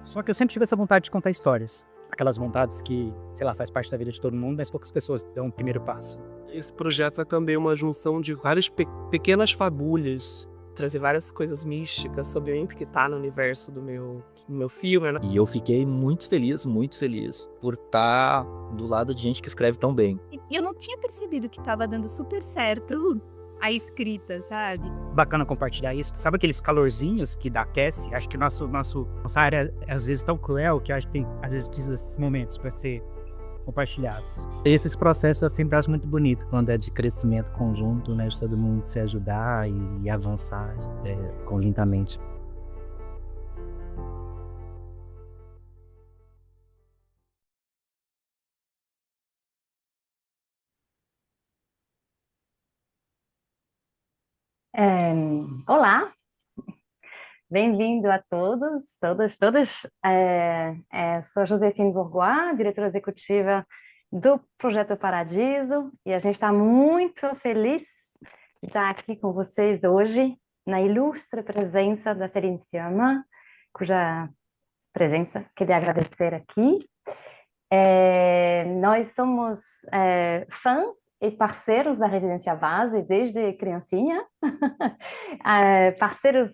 Só que eu sempre tive essa vontade de contar histórias. Aquelas vontades que, sei lá, faz parte da vida de todo mundo, mas poucas pessoas dão o primeiro passo. Esse projeto é também uma junção de várias pequenas fagulhas, trazer várias coisas místicas sobre mim, porque tá no universo do meu filme, né? E eu fiquei muito feliz por estar do lado de gente que escreve tão bem. E eu não tinha percebido que tava dando super certo a escrita, sabe? Bacana compartilhar isso. Sabe aqueles calorzinhos que dá aquece? Acho que nossa área é às vezes tão cruel que acho que tem, às vezes, precisa desses momentos para ser compartilhados. Esses processos eu sempre acho muito bonito quando é de crescimento conjunto, né? De todo mundo se ajudar e avançar conjuntamente. Olá, bem-vindo a todos, todas. Sou a Josefine Bourgois, diretora executiva do Projeto Paradiso, e a gente está muito feliz de estar aqui com vocês hoje, na ilustre presença da Céline Sciamma, cuja presença queria agradecer aqui. Nós somos fãs e parceiros da Residência Base desde criancinha. Parceiros,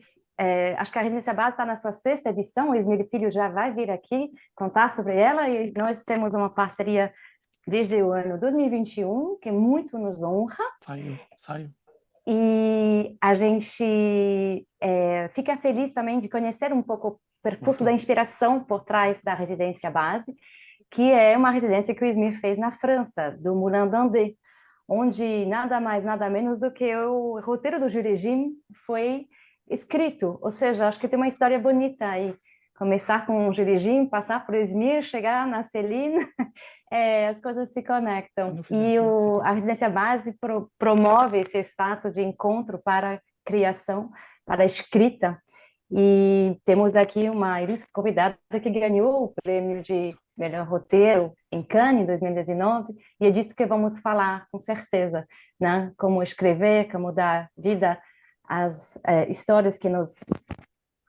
acho que a Residência Base está na sua 6ª edição, o Ismir Filho já vai vir aqui contar sobre ela, e nós temos uma parceria desde o ano 2021, que muito nos honra. Saiu. E a gente fica feliz também de conhecer um pouco o percurso da inspiração por trás da Residência Base, que é uma residência que o Ismir fez na França, do Moulin d'Andé, onde nada mais, nada menos do que o roteiro do Jurégime foi escrito. Ou seja, acho que tem uma história bonita aí. Começar com o Jurégime, passar por Ismir, chegar na Céline, as coisas se conectam. E a Residência Base promove esse espaço de encontro para a criação, para a escrita. E temos aqui uma ilustre convidada que ganhou o prêmio de melhor roteiro em Cannes, em 2019, e é disso que vamos falar, com certeza, né? Como escrever, como dar vida às histórias que nos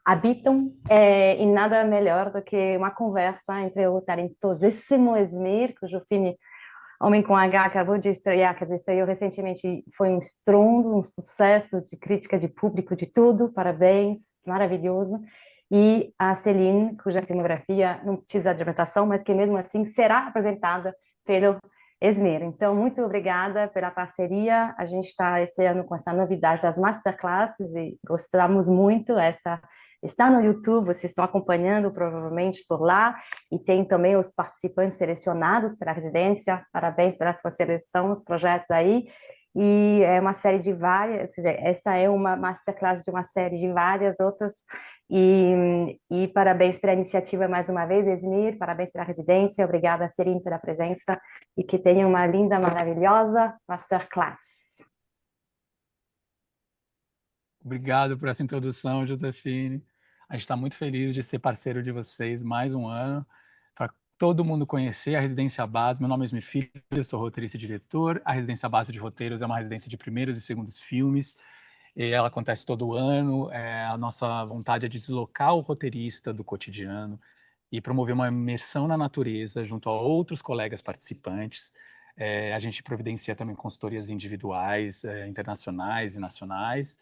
habitam, e nada melhor do que uma conversa entre o talentosíssimo Ismir, cujo filme Homem com H acabou de estrear, quer dizer, estreou recentemente, foi um estrondo, um sucesso de crítica, de público, de tudo, parabéns, maravilhoso. E a Céline, cuja filmografia não precisa de apresentação, mas que mesmo assim será apresentada pelo Ismir. Então, muito obrigada pela parceria. A gente está esse ano com essa novidade das Masterclasses e gostamos muito. Está no YouTube, vocês estão acompanhando provavelmente por lá, e tem também os participantes selecionados pela residência. Parabéns pela sua seleção, os projetos aí. E é uma série de várias, quer dizer, essa é uma masterclass de uma série de várias outras, e parabéns pela iniciativa mais uma vez, Ismir, parabéns pela residência, obrigada, Céline, pela presença, e que tenha uma linda, maravilhosa masterclass. Obrigado por essa introdução, Josefine. A gente está muito feliz de ser parceiro de vocês mais um ano, para todo mundo conhecer a Residência Base. Meu nome é Ismir Filho, eu sou roteirista e diretor. A Residência Base de Roteiros é uma residência de primeiros e segundos filmes, e ela acontece todo ano. A nossa vontade é deslocar o roteirista do cotidiano e promover uma imersão na natureza junto a outros colegas participantes. A gente providencia também consultorias individuais, internacionais e nacionais,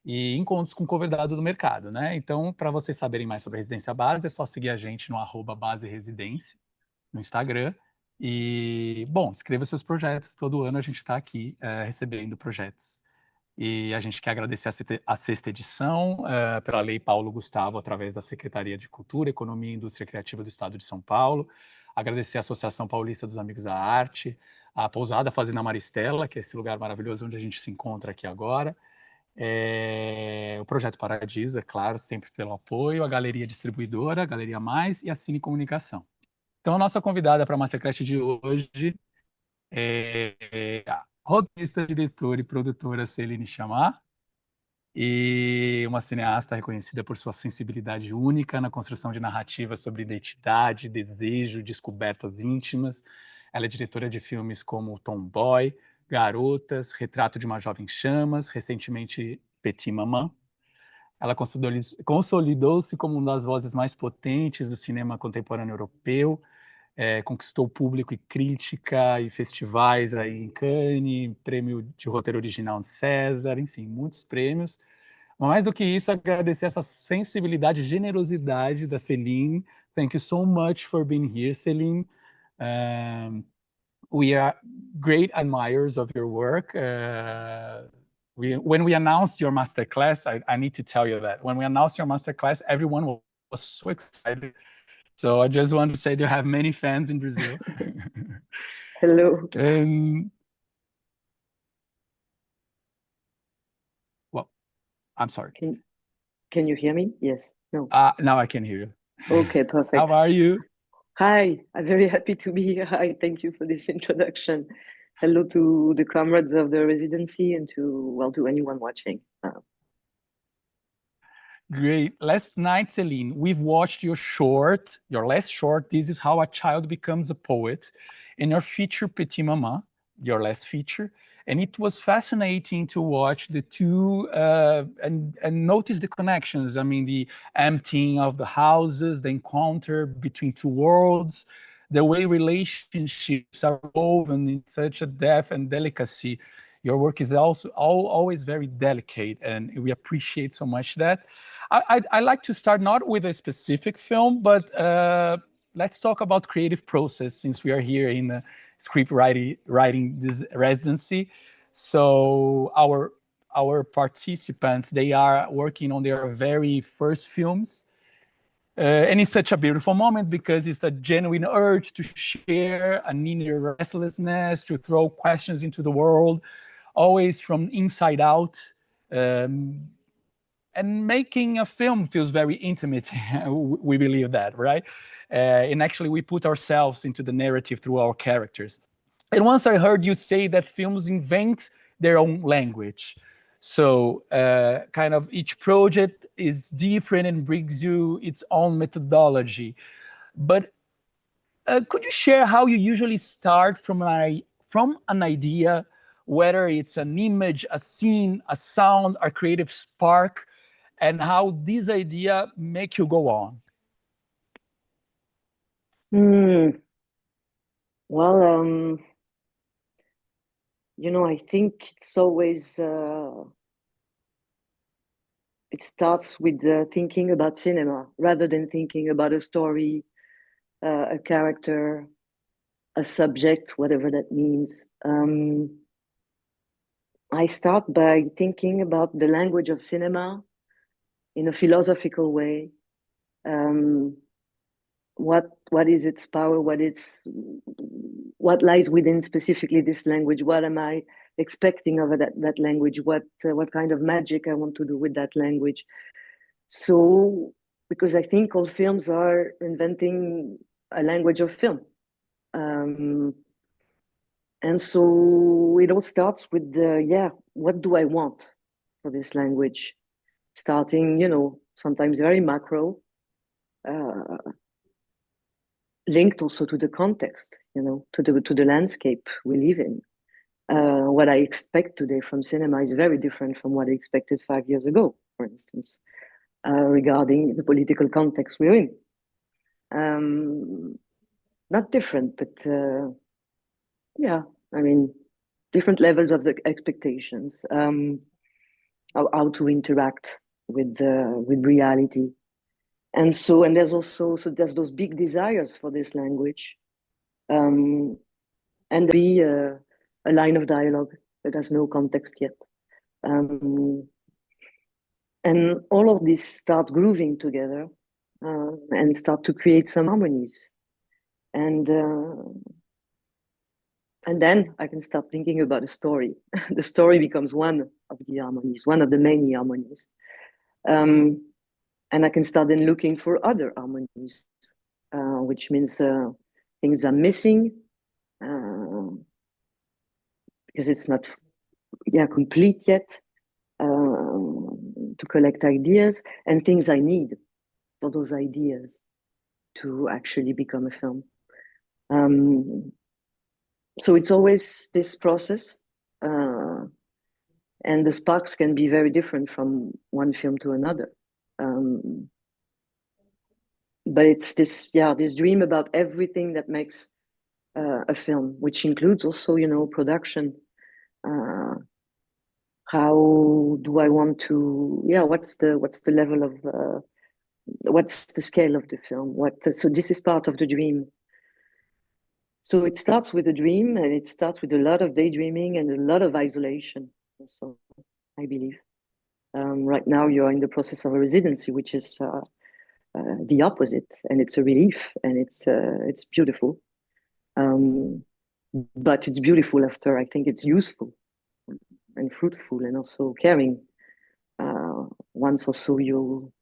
e encontros com convidado do mercado, né? Então, para vocês saberem mais sobre a Residência Base, é só seguir a gente no @baseresidência no Instagram. E, bom, escreva seus projetos. Todo ano a gente está aqui recebendo projetos. E a gente quer agradecer a 6ª edição, pela Lei Paulo Gustavo, através da Secretaria de Cultura, Economia e Indústria Criativa do Estado de São Paulo. Agradecer a Associação Paulista dos Amigos da Arte, a Pousada Fazenda Maristela, que é esse lugar maravilhoso onde a gente se encontra aqui agora. O Projeto Paradiso, é claro, sempre pelo apoio, a Galeria Distribuidora, a Galeria Mais e a Cine Comunicação. Então, a nossa convidada para a Masterclass de hoje é a roteirista, diretora e produtora Céline Sciamma, e uma cineasta reconhecida por sua sensibilidade única na construção de narrativas sobre identidade, desejo, descobertas íntimas. Ela é diretora de filmes como Tomboy, Garotas, Retrato de uma Jovem Chamas, recentemente Petit Maman. Ela consolidou-se como uma das vozes mais potentes do cinema contemporâneo europeu, conquistou público e crítica e festivais aí em Cannes, prêmio de roteiro original de César, enfim, muitos prêmios. Mas mais do que isso, agradecer essa sensibilidade e generosidade da Céline. Thank you so much for being here, Céline. We are great admirers of your work. When we announced your masterclass, I need to tell you that when we announced your masterclass, everyone was so excited. So I just want to say you have many fans in Brazil. Hello. Well, I'm sorry. Can you hear me? Yes. No. Now I can hear you. Okay, perfect. How are you? Hi, I'm very happy to be here. Hi, thank you for this introduction. Hello to the comrades of the residency and to anyone watching. Great. Last night, Céline, we've watched your last short, This Is How a Child Becomes a Poet, and your feature, Petit Maman, your last feature. And it was fascinating to watch the two and notice the connections. I mean, the emptying of the houses, the encounter between two worlds, the way relationships are woven in such a depth and delicacy. Your work is also always very delicate, and we appreciate so much that. I like to start not with a specific film, but let's talk about creative process, since we are here in the script writing this residency. So our participants, they are working on their very first films. And it's such a beautiful moment because it's a genuine urge to share, an inner restlessness, to throw questions into the world, always from inside out. And making a film feels very intimate. We believe that, right? And actually, we put ourselves into the narrative through our characters. And once I heard you say that films invent their own language. So kind of each project is different and brings you its own methodology. But could you share how you usually start from an idea, whether it's an image, a scene, a sound, a creative spark, and how this idea make you go on? Well, I think it's always, it starts with thinking about cinema rather than thinking about a story, a character, a subject, whatever that means. I start by thinking about the language of cinema in a philosophical way. What is its power? What lies within specifically this language? What am I expecting of that language? What kind of magic I want to do with that language? So, because I think all films are inventing a language of film. And so it all starts with what do I want for this language? Starting, sometimes very macro, linked also to the context, to the landscape we live in. What I expect today from cinema is very different from what I expected 5 years ago, for instance, regarding the political context we're in. Not different, but different levels of the expectations, how to interact with reality. And there's those big desires for this language, and be a line of dialogue that has no context yet. And all of this start grooving together and start to create some harmonies. And then I can start thinking about a story. The story becomes one of the harmonies, one of the many harmonies. And I can start then looking for other harmonies, which means things are missing because it's not complete yet, to collect ideas, and things I need for those ideas to actually become a film. So it's always this process, and the sparks can be very different from one film to another. But it's this dream about everything that makes a film, which includes also, production. How do I want to? What's the level of? What's the scale of the film? So this is part of the dream. So it starts with a dream, and it starts with a lot of daydreaming and a lot of isolation. So I believe right now you're in the process of a residency, which is the opposite, and it's a relief, and it's beautiful. But it's beautiful after I think it's useful and fruitful, and also caring. Once also you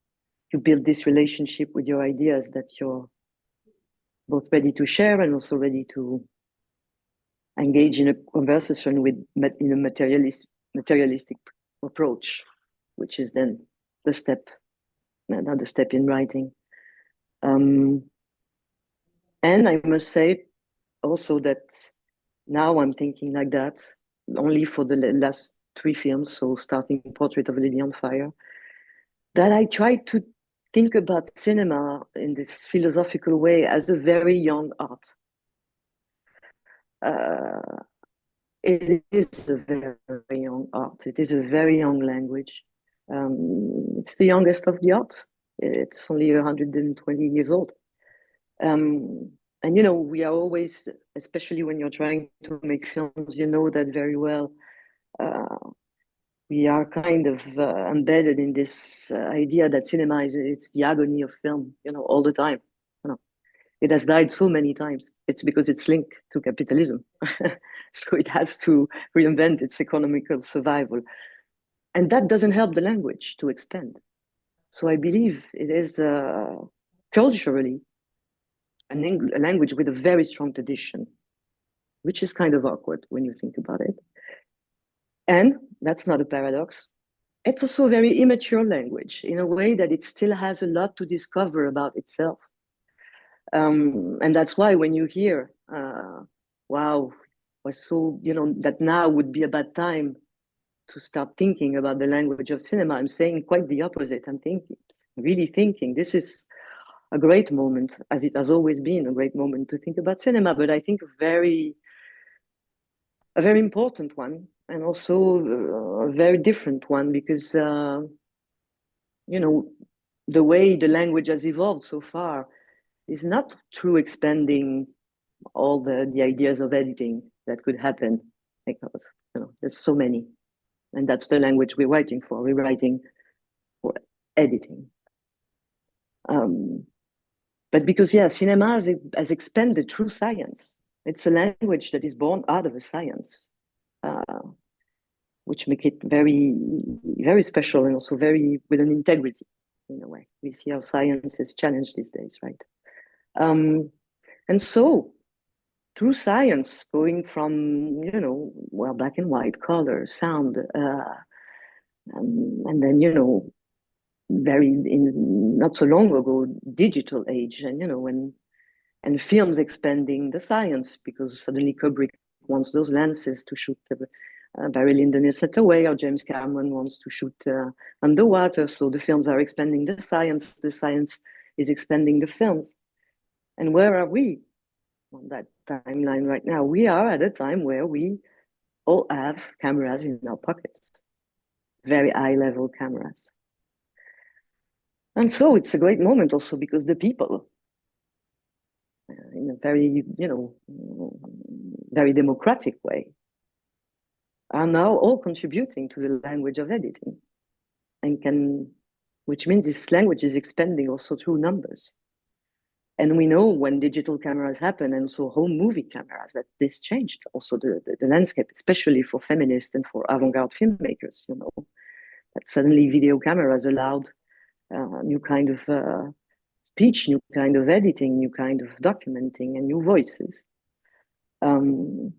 build this relationship with your ideas that you're both ready to share and also ready to engage in a conversation in a materialistic approach, which is then another step in writing. And I must say also that now I'm thinking like that only for the last 3 films, so starting Portrait of a Lady on Fire, that I try to think about cinema in this philosophical way as a very young art. It is a very young art. It is a very young language. It's the youngest of the arts. It's only 120 years old. And we are always, especially when you're trying to make films, you know that very well. We are kind of embedded in this idea that cinema it's the agony of film, all the time. It has died so many times. It's because it's linked to capitalism. So it has to reinvent its economical survival. And that doesn't help the language to expand. So I believe it is culturally a language with a very strong tradition, which is kind of awkward when you think about it. And that's not a paradox. It's also a very immature language in a way that it still has a lot to discover about itself. And that's why when you hear, wow, that now would be a bad time to start thinking about the language of cinema, I'm saying quite the opposite. I'm really thinking this is a great moment, as it has always been a great moment to think about cinema, but I think a very important one, and also a very different one, because, the way the language has evolved so far is not through expanding all the ideas of editing that could happen, because there's so many, and that's the language we're writing for. We're writing for editing. But because cinema has expanded through science. It's a language that is born out of a science, which make it very, very special, and also very with an integrity in a way. We see how science is challenged these days, right? And so through science, going from, black and white, color, sound, and then, not so long ago, digital age, and films expanding the science, because suddenly Kubrick wants those lenses to shoot Barry Lyndon is set away, or James Cameron wants to shoot underwater. So the films are expanding the science is expanding the films. And where are we on that timeline right now? We are at a time where we all have cameras in our pockets, very high-level cameras. And so it's a great moment also because the people, in a very, very democratic way, are now all contributing to the language of editing, which means this language is expanding also through numbers. And we know when digital cameras happen, and so home movie cameras, that this changed also the landscape, especially for feminists and for avant-garde filmmakers, that suddenly video cameras allowed new kind of speech, new kind of editing, new kind of documenting, and new voices. And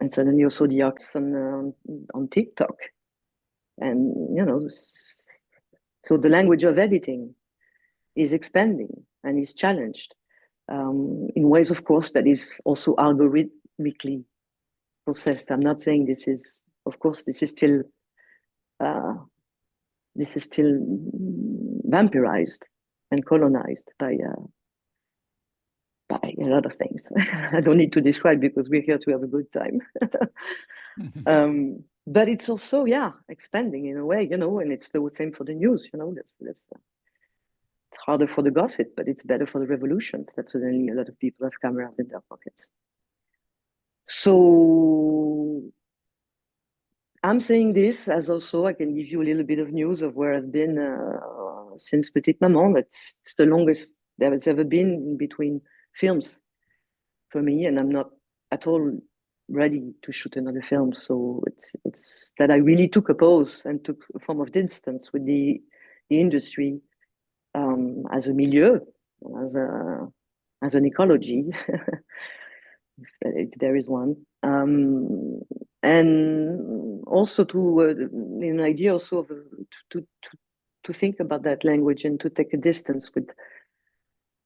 suddenly also the arts on TikTok. And, so the language of editing is expanding and is challenged in ways, of course, that is also algorithmically processed. I'm not saying this is of course, this is still vampirized and colonized by a lot of things. I don't need to describe because we're here to have a good time. But it's also, expanding in a way, and it's the same for the news, it's harder for the gossip, but it's better for the revolutions that suddenly a lot of people have cameras in their pockets. So I'm saying this as also I can give you a little bit of news of where I've been since Petite Maman. It's the longest there has ever been in between films for me, and I'm not at all ready to shoot another film. So it's that I really took a pause and took a form of distance with the industry as a milieu, as an ecology, if there is one, and also to an idea also of to think about that language and to take a distance with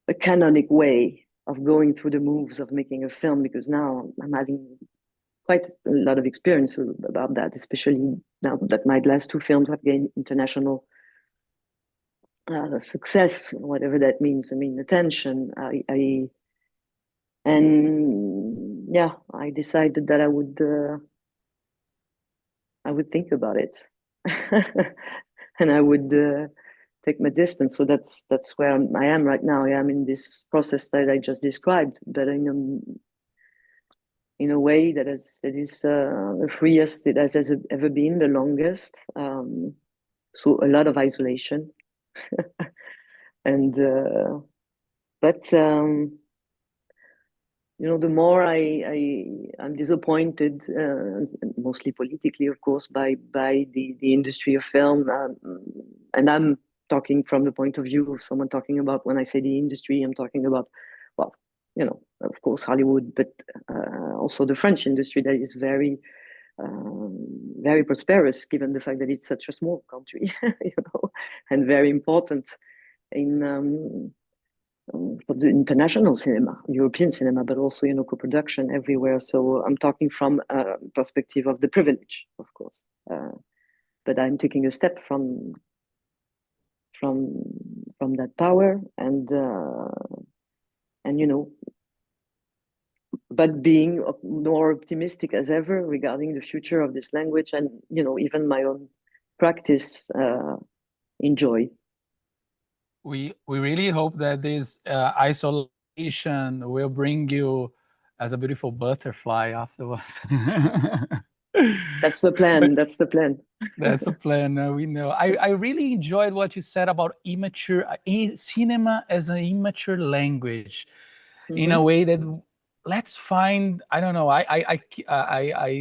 a canonic way of going through the moves of making a film, because now I'm having quite a lot of experience about that, especially now that my last two films have gained international success, whatever that means. I mean, attention. I decided that I would think about it, and I would take my distance. So that's where I am right now. I am in this process that I just described, but in a way that is the freest it has ever been, the longest. So a lot of isolation, and but the more I'm disappointed, mostly politically, of course, by the industry of film, and I'm talking from the point of view of someone talking about, when I say the industry, I'm talking about, well, of course, Hollywood, but also the French industry that is very, very prosperous, given the fact that it's such a small country, and very important in for the international cinema, European cinema, but also co-production everywhere. So I'm talking from a perspective of the privilege, of course, but I'm taking a step from that power, and but being more optimistic as ever regarding the future of this language, and even my own practice in joy. We really hope that this isolation will bring you as a beautiful butterfly afterwards. That's the plan. That's the plan. That's the plan. We know. I really enjoyed what you said about immature cinema as an immature language, in a way that let's find. I don't know. I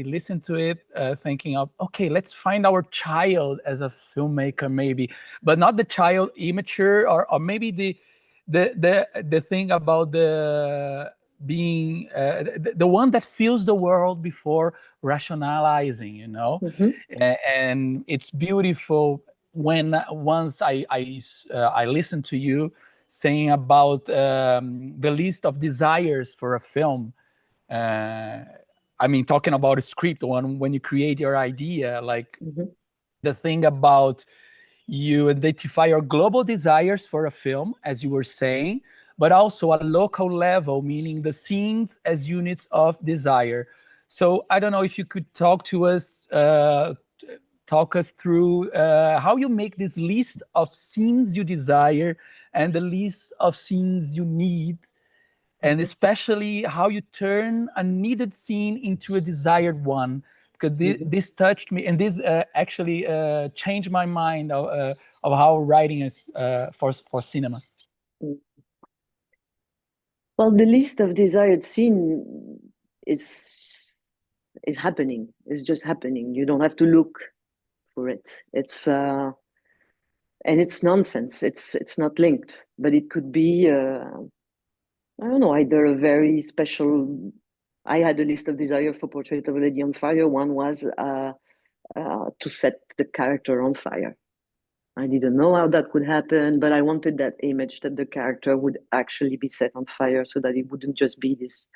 listened to it thinking of, okay, let's find our child as a filmmaker, maybe, but not the child immature, or maybe the thing about the being the one that feels the world before rationalizing, and it's beautiful when once I listened to you saying about the list of desires for a film. I mean, talking about a script, when you create your idea, like the thing about you identify your global desires for a film, as you were saying, but also a local level, meaning the scenes as units of desire. So I don't know if you could talk us through how you make this list of scenes you desire and the list of scenes you need, and especially how you turn a needed scene into a desired one. Because this touched me, and this actually changed my mind of how writing is for cinema. Well, the list of desired scene is happening. It's just happening. You don't have to look for it. It's and it's nonsense. It's not linked, but it could be I don't know, either a very special. I had a list of desire for Portrait of a Lady on Fire. One was to set the character on fire. I didn't know how that could happen, but I wanted that image that the character would actually be set on fire, so that it wouldn't just be this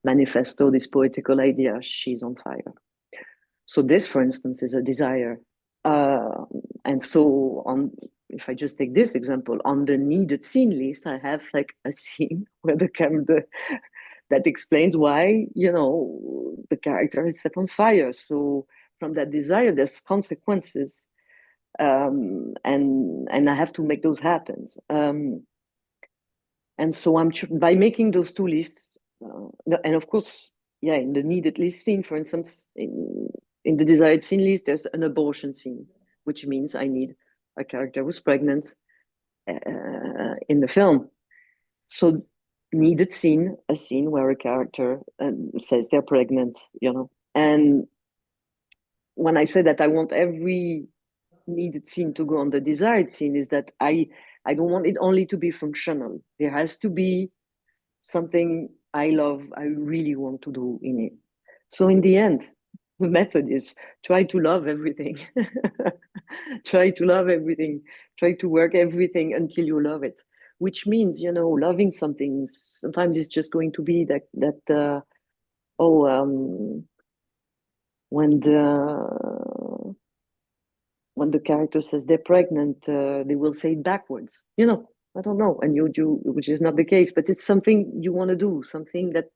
manifesto, this poetical idea, she's on fire. So this, for instance, is a desire. And so if I just take this example, on the needed scene list, I have like a scene where that explains why, the character is set on fire. So from that desire, there's consequences. And I have to make those happen. And so by making those two lists, and of course, in the needed list scene, for instance, in the desired scene list, there's an abortion scene, which means I need a character who's pregnant in the film. So needed scene, a scene where a character says they're pregnant, And when I say that I want every needed scene to go on the desired scene, is that I don't want it only to be functional. There has to be something I really want to do in it. So in the end, the method is try to love everything. Try to love everything. Try to work everything until you love it. Which means, loving something sometimes it's just going to be when the character says they're pregnant, they will say it backwards. I don't know, and you do, which is not the case, but it's something you want to do, something that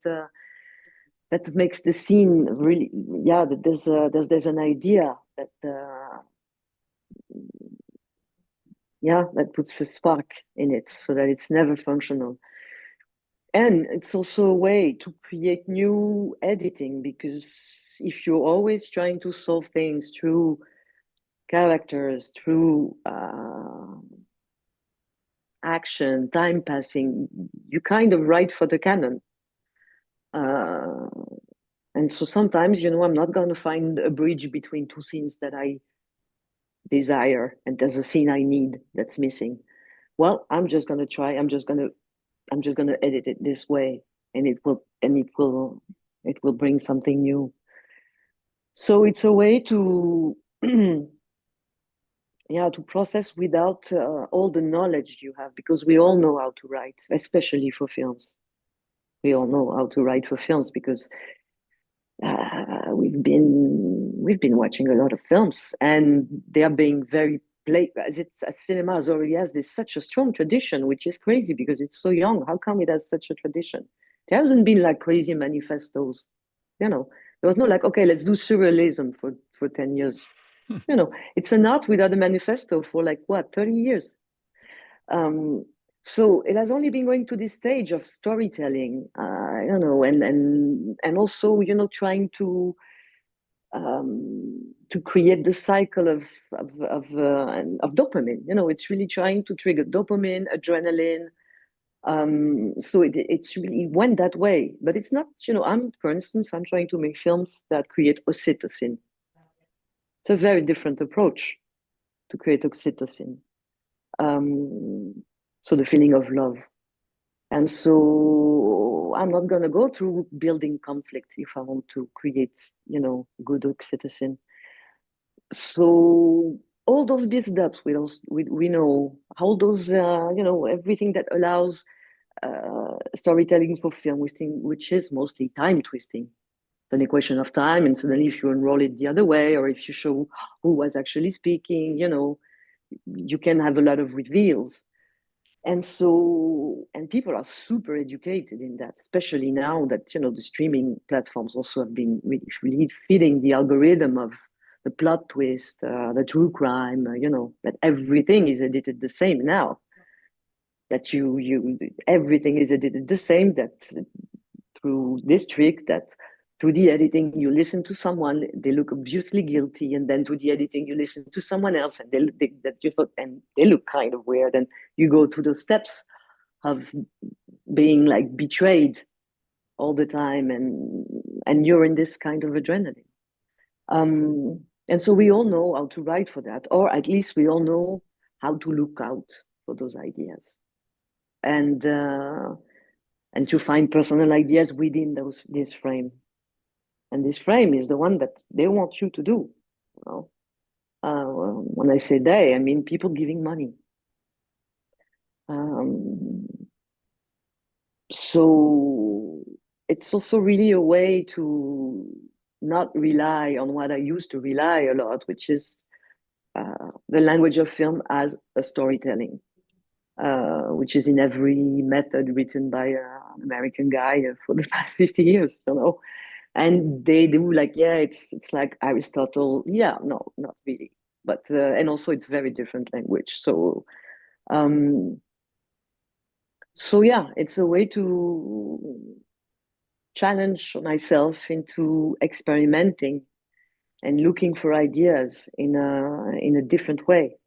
makes the scene really, that there's an idea that that puts a spark in it, so that it's never functional. And it's also a way to create new editing, because if you're always trying to solve things through characters, through action, time passing, you kind of write for the canon. And so sometimes, I'm not going to find a bridge between two scenes that I desire, and there's a scene I need that's missing. Well, I'm just going to try. I'm just going to edit it this way, and it will bring something new. So it's a way to to process without all the knowledge you have, because we all know how to write, especially for films. We all know how to write for films because we've been watching a lot of films, and they are being very played. As cinema already has such a strong tradition, which is crazy because it's so young. How come it has such a tradition? There hasn't been like crazy manifestos. There was no like, okay, let's do surrealism for 10 years. It's an art without a manifesto for 30 years. So it has only been going to this stage of storytelling, and also, trying to create the cycle of dopamine. It's really trying to trigger dopamine, adrenaline. So it's really went that way, but it's not. For instance, I'm trying to make films that create oxytocin. It's a very different approach to create oxytocin. So the feeling of love. And so I'm not going to go through building conflict if I want to create, good oxytocin. So all those build-ups, we know all those, everything that allows storytelling for film, which is mostly time twisting. It's an equation of time, and suddenly if you unroll it the other way, or if you show who was actually speaking, you can have a lot of reveals. And people are super educated in that, especially now that, the streaming platforms also have been really feeding the algorithm of the plot twist, the true crime, that everything is edited the same now. That everything is edited the same, that through this trick, that through the editing, you listen to someone, they look obviously guilty, and then through the editing, you listen to someone else, and they look kind of weird, and you go through the steps of being betrayed all the time, and you're in this kind of adrenaline. And so we all know how to write for that, or at least we all know how to look out for those ideas, and to find personal ideas within this frame. And this frame is the one that they want you to do. When I say they, I mean people giving money. So it's also really a way to not rely on what I used to rely a lot, which is the language of film as a storytelling, which is in every method written by an American guy for the past 50 years, you know. And they do like, yeah, it's like Aristotle. Yeah, no, not really. But and also it's very different language. So yeah, it's a way to challenge myself into experimenting and looking for ideas in a different way.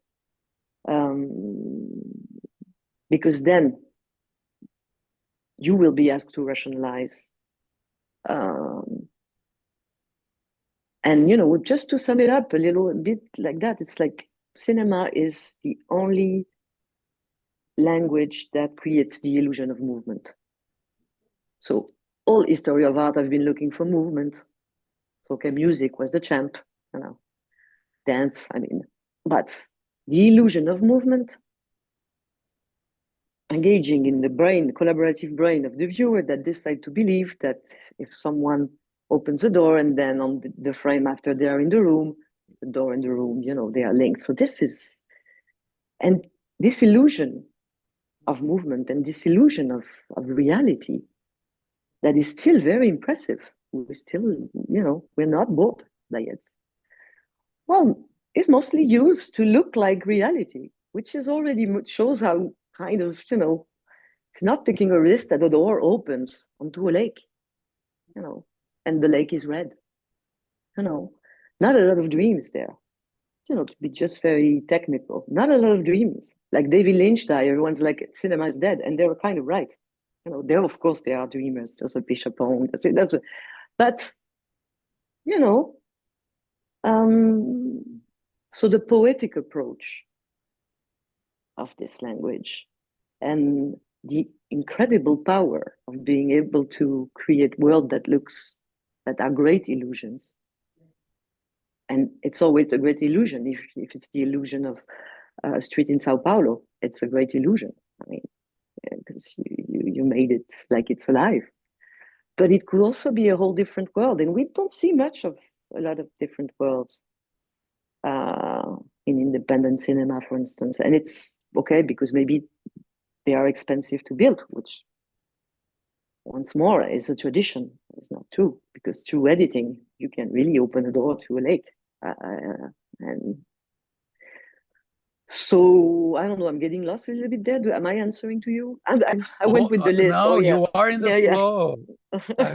Because then you will be asked to rationalize. And, you know, just to sum it up a little bit like that, it's like cinema is the only language that creates the illusion of movement. So all history of art, I've been looking for movement. So, okay, music was the champ, you know, dance, I mean, but the illusion of movement, engaging in the brain, the collaborative brain of the viewer that decide to believe that if someone opens the door and then on the frame after they are in the room, the door in the room, you know, they are linked. So this is, and this illusion of movement and this illusion of reality that is still very impressive. We still, you know, we're not bored by it. Well, it's mostly used to look like reality, which is already shows how kind of, you know, it's not taking a risk that the door opens onto a lake, you know, and the lake is red. You know, not a lot of dreams there. You know, to be just very technical, not a lot of dreams. Like David Lynch died, everyone's like, cinema is dead. And they were kind of right. You know, there, of course, there are dreamers. There's a Bishop Hong. But, you know, so the poetic approach of this language and the incredible power of being able to create world that are great illusions. And it's always a great illusion. If it's the illusion of a street in Sao Paulo, it's a great illusion. I mean, because you made it like it's alive. But it could also be a whole different world. And we don't see much of a lot of different worlds in independent cinema, for instance. And it's okay because maybe they are expensive to build, which once more is a tradition. It's not true, because through editing, you can really open a door to a lake. And so, I don't know, I'm getting lost a little bit there. Am I answering to you? I went with the list. No, oh, yeah. you are in the Yeah. flow.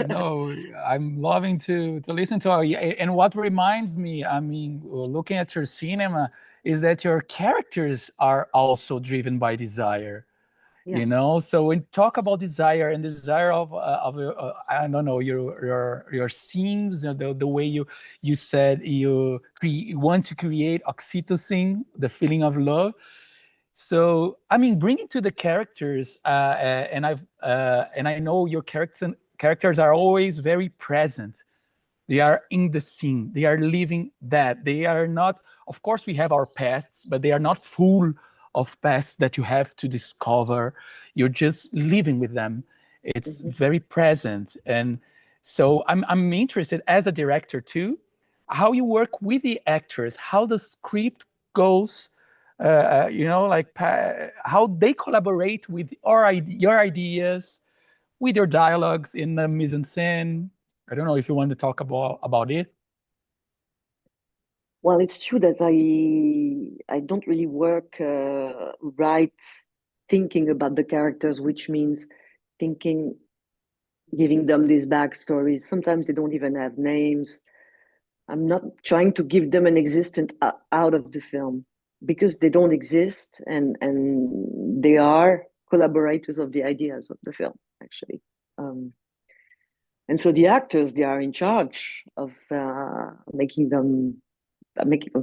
No, I'm loving to listen to you. And what reminds me, I mean, looking at your cinema, is that your characters are also driven by desire. Yeah. You know, so when talk about desire and desire of I don't know, your scenes, you know, the way you said you want to create oxytocin, the feeling of love. So I mean, bring it to the characters, and I know your characters are always very present. They are in the scene. They are living that. They are not. Of course, we have our pasts, but they are not full of pasts that you have to discover. You're just living with them. It's very present, and so I'm interested as a director too, how you work with the actors, how the script goes. You know, like how they collaborate with your ideas, with your dialogues in the mise en scène. I don't know if you want to talk about it. Well, it's true that I don't really work right thinking about the characters, which means giving them these backstories. Sometimes they don't even have names. I'm not trying to give them an existence out of the film, because they don't exist, and they are collaborators of the ideas of the film, actually. And so the actors, they are in charge of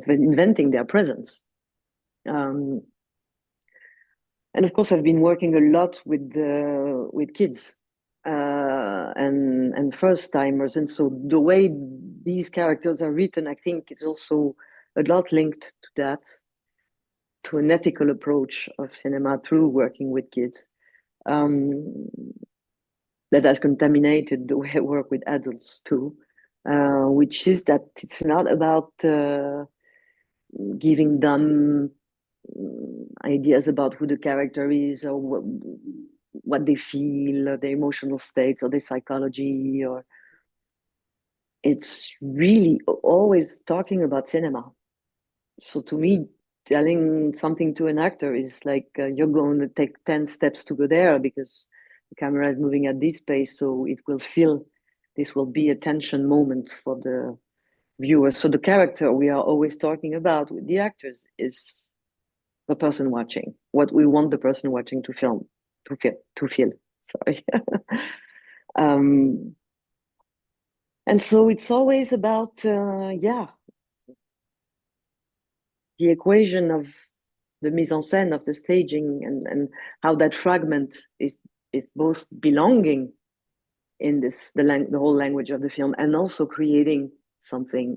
inventing their presence. And of course, I've been working a lot with kids and first timers, and so the way these characters are written, I think, is also a lot linked to that, to an ethical approach of cinema through working with kids. That has contaminated the way I work with adults too. which is that it's not about giving them ideas about who the character is or what they feel, or their emotional states, or their psychology, or it's really always talking about cinema. So to me, telling something to an actor is like you're going to take 10 steps to go there because the camera is moving at this pace, so it will feel this will be a tension moment for the viewer. So the character we are always talking about with the actors is the person watching, what we want the person watching to feel. Sorry. And so it's always about the equation of the mise en scène, of the staging, and how that fragment is both belonging in the whole language of the film, and also creating something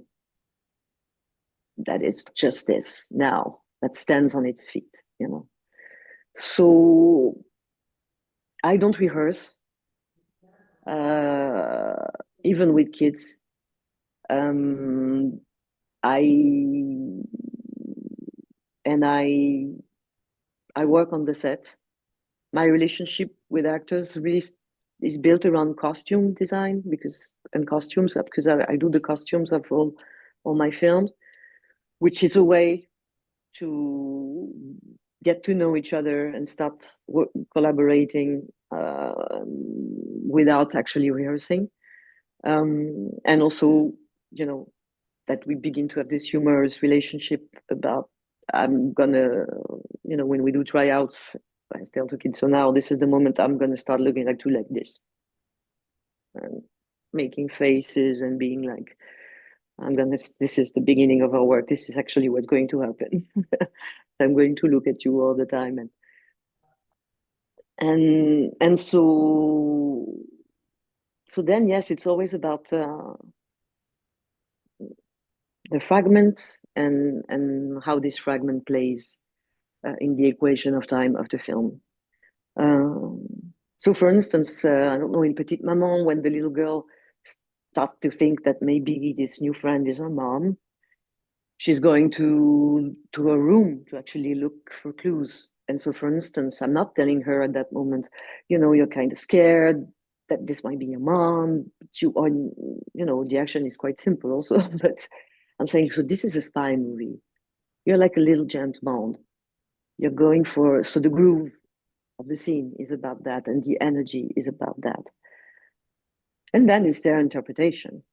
that is just this now, that stands on its feet, you know. So I don't rehearse, even with kids. I work on the set. My relationship with actors really is built around costume design because I do the costumes of all my films, which is a way to get to know each other and start collaborating without actually rehearsing. And also, you know, that we begin to have this humorous relationship about I'm gonna, you know, when we do tryouts, I tell to kids, so now this is the moment I'm gonna start looking like this, and making faces and being like, this is the beginning of our work. This is actually what's going to happen. I'm going to look at you all the time, and so then yes, it's always about the fragment and how this fragment plays in the equation of time of the film. So for instance, I don't know, in Petite Maman, when the little girl starts to think that maybe this new friend is her mom, she's going to her room to actually look for clues. And so for instance, I'm not telling her at that moment, you know, you're kind of scared that this might be your mom, but you know, the action is quite simple also, but I'm saying, so this is a spy movie. You're like a little James Bond. You're going for, so the groove of the scene is about that, and the energy is about that. And then it's their interpretation.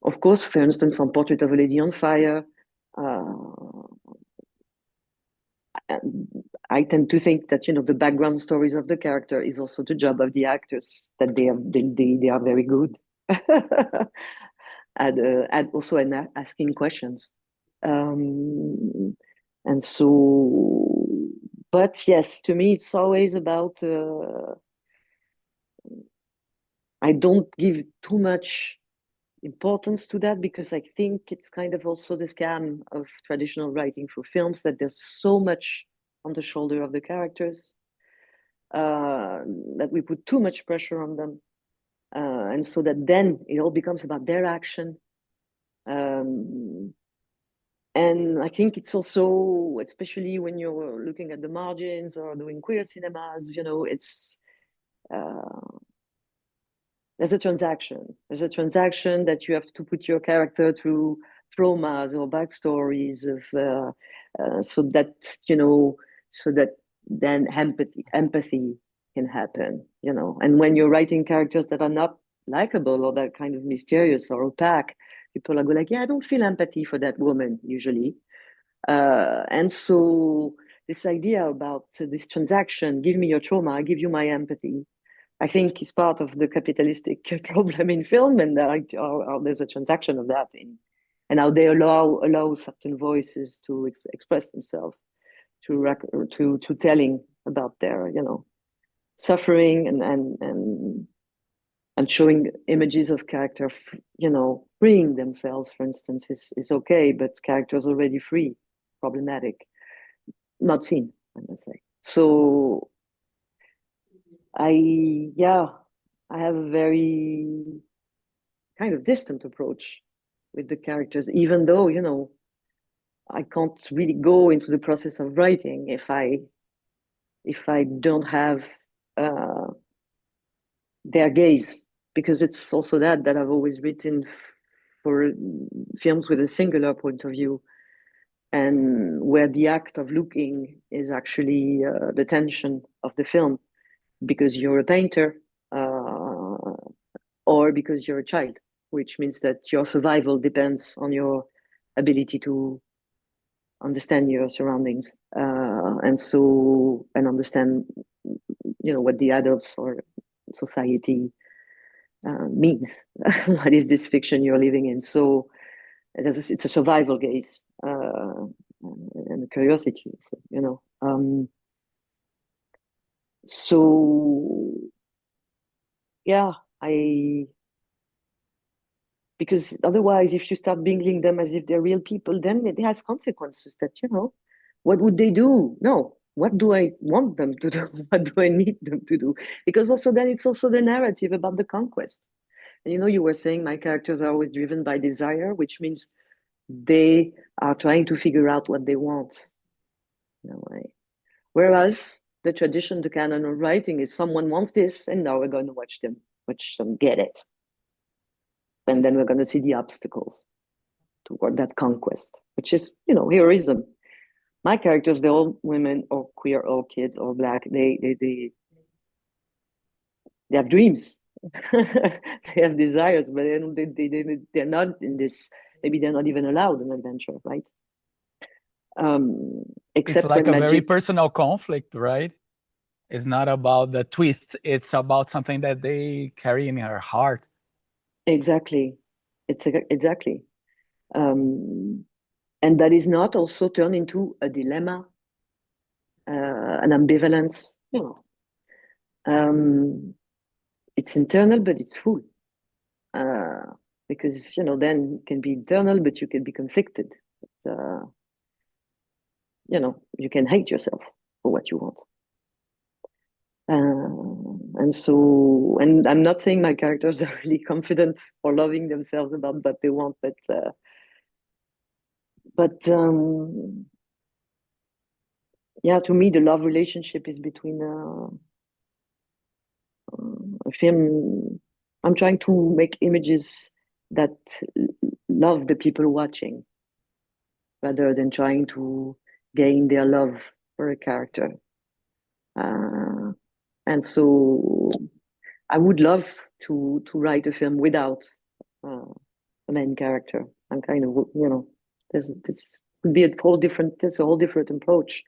Of course, for instance, on Portrait of a Lady on Fire, I tend to think that, you know, the background stories of the character is also the job of the actors, that they are very good at also asking questions. And so, but yes, to me, it's always about, I don't give too much importance to that because I think it's kind of also the scam of traditional writing for films, that there's so much on the shoulder of the characters that we put too much pressure on them. And so that then it all becomes about their action. And I think it's also, especially when you're looking at the margins or doing queer cinemas, you know, it's there's a transaction. There's a transaction that you have to put your character through traumas or backstories of, so that, you know, so that then empathy can happen, you know. And when you're writing characters that are not likable or that kind of mysterious or opaque, people are going like, yeah, I don't feel empathy for that woman usually. And so this idea about this transaction, give me your trauma, I give you my empathy, I think is part of the capitalistic problem in film, and there's a transaction of that and how they allow certain voices to express themselves to telling about their, you know, suffering and showing images of character, you know, freeing themselves, for instance, is okay, but characters already free, problematic, not seen, I must say. So I have a very kind of distant approach with the characters, even though, you know, I can't really go into the process of writing if I don't have their gaze, because it's also that I've always written for films with a singular point of view, and where the act of looking is actually the tension of the film, because you're a painter or because you're a child, which means that your survival depends on your ability to understand your surroundings, and understand, you know, what the adults or society means. What is this fiction you're living in? So it's a survival gaze and a curiosity, so, you know. So yeah, because otherwise, if you start bingling them as if they're real people, then it has consequences that, you know, what would they do? No, what do I want them to do? What do I need them to do? Because also then it's also the narrative about the conquest. And, you know, you were saying my characters are always driven by desire, which means they are trying to figure out what they want. You know, whereas the tradition, the canon of writing is someone wants this, and now we're going to watch them get it. And then we're going to see the obstacles toward that conquest, which is, you know, heroism. My characters, they're all women or queer or kids or Black. They have dreams. They have desires, but they're not in this. Maybe they're not even allowed an adventure, right? Except it's like when a very magic. personal conflict, right? It's not about the twist. It's about something that they carry in their heart. Exactly. Exactly. And that is not also turned into a dilemma, an ambivalence, you know. It's internal, but it's full. Because, you know, then it can be internal, but you can be conflicted. But, you know, you can hate yourself for what you want. And I'm not saying my characters are really confident or loving themselves about what they want, but yeah, to me, the love relationship is between a film. I'm trying to make images that love the people watching, rather than trying to gain their love for a character. And so I would love to write a film without a main character. I'm kind of, you know, this would be a whole different approach.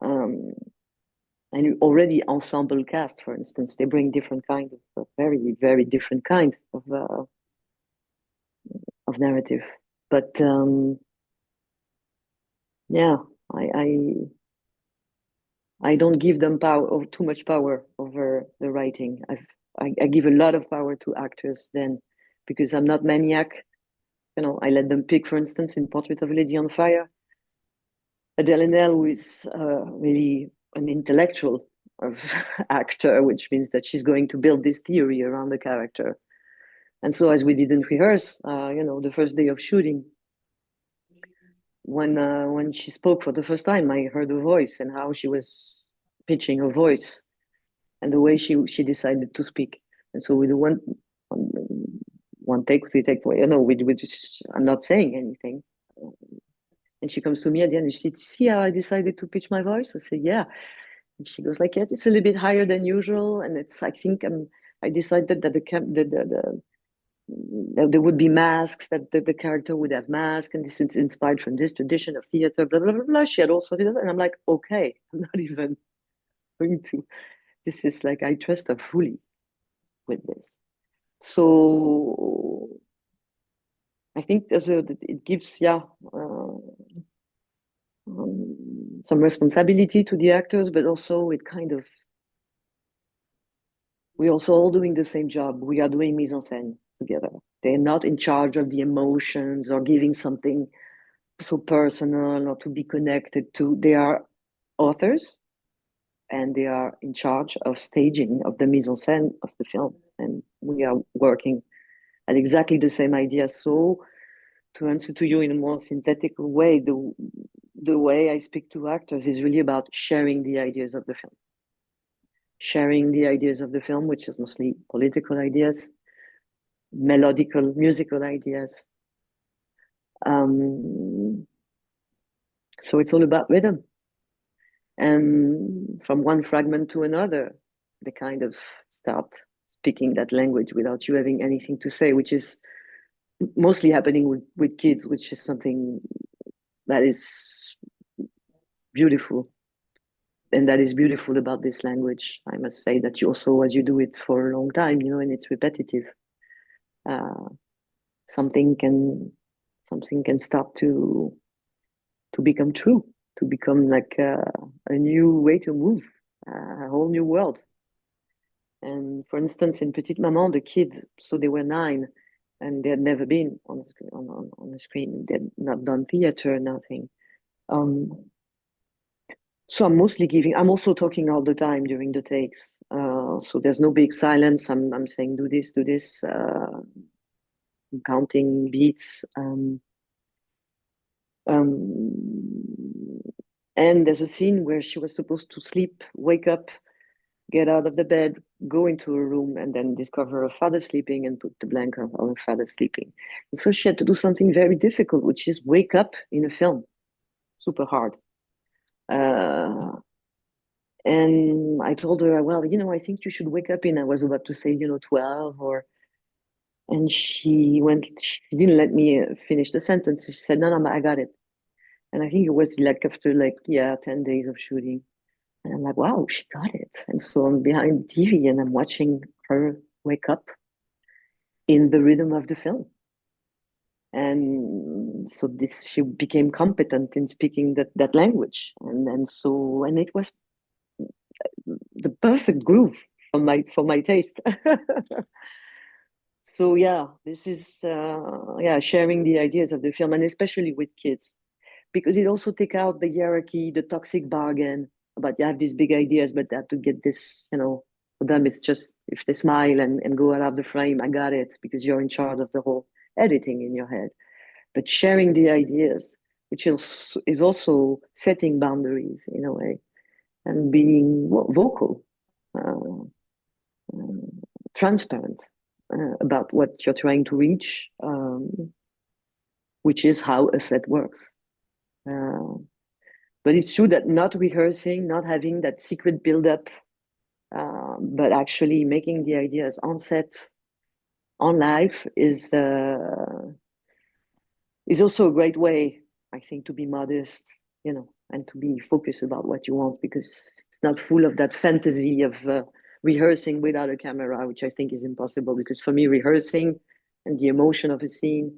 And already ensemble cast, for instance, they bring different kind of very, very different kind of narrative. But yeah, I don't give them power or too much power over the writing. I give a lot of power to actors then, because I'm not maniac. You know, I let them pick, for instance, in Portrait of a Lady on Fire, Adele Haenel, who is really an intellectual of actor, which means that she's going to build this theory around the character. And so, as we didn't rehearse, you know, the first day of shooting, when she spoke for the first time, I heard her voice and how she was pitching her voice, and the way she decided to speak. And so with one take, we take, you know, we just, I'm not saying anything. And she comes to me at the end and she said, "See how I decided to pitch my voice?" I said, "Yeah." And she goes like, "Yeah, it's a little bit higher than usual, and it's, I think I decided that there would be masks, that the character would have masks, and this is inspired from this tradition of theater, blah, blah, blah, blah." She had also did that. And I'm like, okay, I'm not even going to, this is like, I trust her fully with this. So I think it gives, some responsibility to the actors, but also it kind of, we're also all doing the same job. We are doing mise en scène together. They're not in charge of the emotions or giving something so personal or to be connected to. They are authors, and they are in charge of staging, of the mise en scène of the film. And we are working had exactly the same idea. So to answer to you in a more synthetic way, the way I speak to actors is really about sharing the ideas of the film. Sharing the ideas of the film, which is mostly political ideas, melodical, musical ideas. So it's all about rhythm. And from one fragment to another, they kind of start speaking that language without you having anything to say, which is mostly happening with kids, which is something that is beautiful. And that is beautiful about this language. I must say that you also, as you do it for a long time, you know, and it's repetitive, something can start to become true, to become like a new way to move, a whole new world. And for instance, in Petite Maman, the kids, so they were 9, and they had never been on the screen. They had not done theater, nothing. So I'm also talking all the time during the takes. So there's no big silence. I'm saying, do this, counting beats. And there's a scene where she was supposed to sleep, wake up, get out of the bed, go into a room, and then discover her father sleeping and put the blanket on her father sleeping. And so she had to do something very difficult, which is wake up in a film. Super hard. And I told her, well, you know, I think you should wake up in, I was about to say, you know, 12 or, and she didn't let me finish the sentence. She said, no, I got it. And I think it was like after 10 days of shooting. And I'm like, wow, she got it. And so I'm behind the TV and I'm watching her wake up in the rhythm of the film. And so she became competent in speaking that language. And it was the perfect groove for my taste. So yeah, this is sharing the ideas of the film, and especially with kids, because it also take out the hierarchy, the toxic bargain about you have these big ideas, but they have to get this, you know, for them it's just if they smile and go out of the frame, I got it, because you're in charge of the whole editing in your head. But sharing the ideas, which is also setting boundaries in a way, and being vocal, transparent about what you're trying to reach, which is how a set works. But it's true that not rehearsing, not having that secret build-up, but actually making the ideas on set, on live, is also a great way, I think, to be modest, you know, and to be focused about what you want, because it's not full of that fantasy of rehearsing without a camera, which I think is impossible. Because for me, rehearsing and the emotion of a scene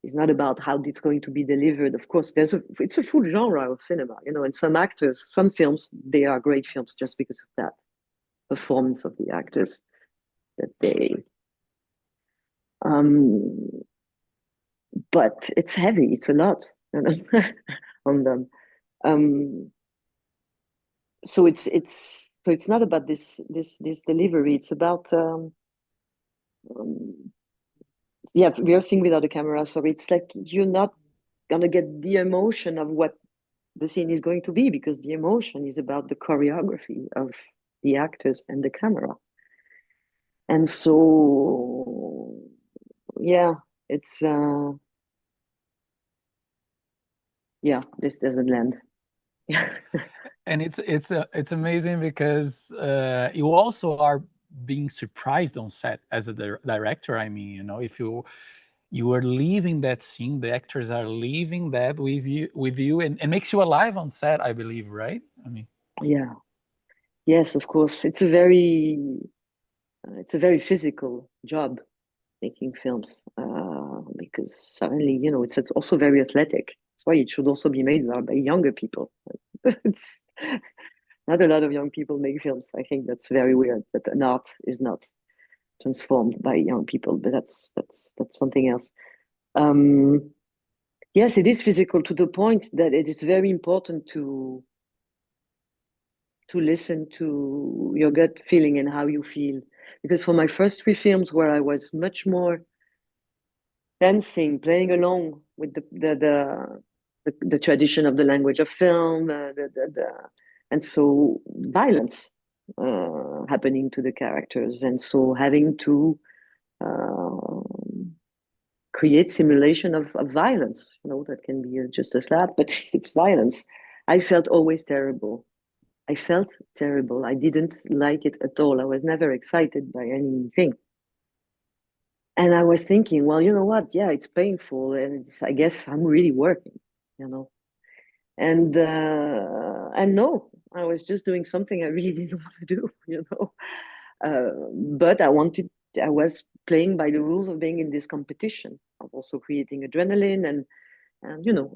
is not about how it's going to be delivered. Of course, it's a full genre of cinema, you know, and some actors, some films, they are great films just because of that performance of the actors that they. But it's heavy. It's a lot, you know, on them. So it's not about this delivery. It's about rehearsing without a camera. So it's like you're not gonna get the emotion of what the scene is going to be, because the emotion is about the choreography of the actors and the camera. And so, yeah, it's this doesn't land. And it's amazing because you also are being surprised on set as a director. I mean, you know, if you are leaving that scene, the actors are leaving that with you, and makes you alive on set, I believe, right? I mean, yes, of course. It's a very physical job, making films, because suddenly, you know, it's also very athletic. That's why it should also be made by younger people. It's not a lot of young people make films. I think that's very weird that an art is not transformed by young people, but that's something else. Yes, it is physical, to the point that it is very important to listen to your gut feeling and how you feel. Because for my first 3 films, where I was much more dancing, playing along with the tradition of the language of film, and so violence happening to the characters, and so having to create simulation of violence, that can be just a slap, but it's violence. I felt always terrible. I felt terrible. I didn't like it at all. I was never excited by anything. And I was thinking, well, you know what? Yeah, it's painful, and I guess I'm really working, And no, I was just doing something I really didn't want to do, But I was playing by the rules of being in this competition, of also creating adrenaline, and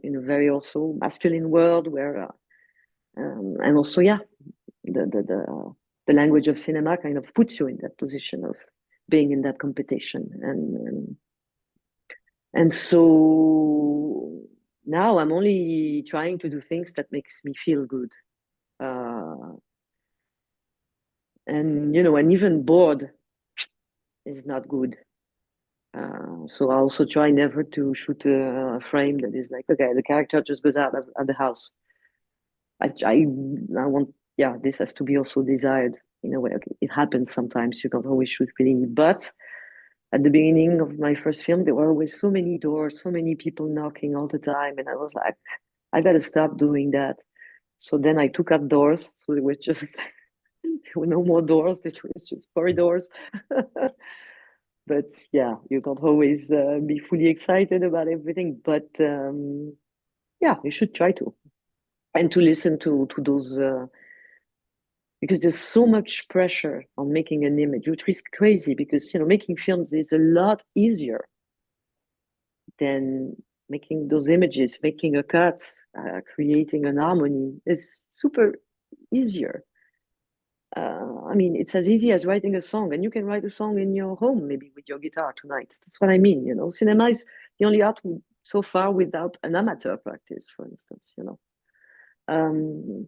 in a very also masculine world where, and also, yeah, the language of cinema kind of puts you in that position of being in that competition, and so now I'm only trying to do things that makes me feel good, and even bored is not good. So I also try never to shoot a frame that is like, okay, the character just goes out of the house. I want, yeah, this has to be also desired in a way. Okay, it happens sometimes, you can't always shoot really, but at the beginning of my first film, there were always so many doors, so many people knocking all the time, and I was like, I gotta stop doing that. So then I took up doors, so there was just there were no more doors, there was just corridors. But yeah, you can't always be fully excited about everything, but yeah, you should try to, and to listen to those, because there's so much pressure on making an image, which is crazy, because making films is a lot easier than making those images. Making a cut, creating an harmony is super easier. I mean, it's as easy as writing a song, and you can write a song in your home, maybe with your guitar tonight. That's what I mean, Cinema is the only art so far without an amateur practice, for instance, And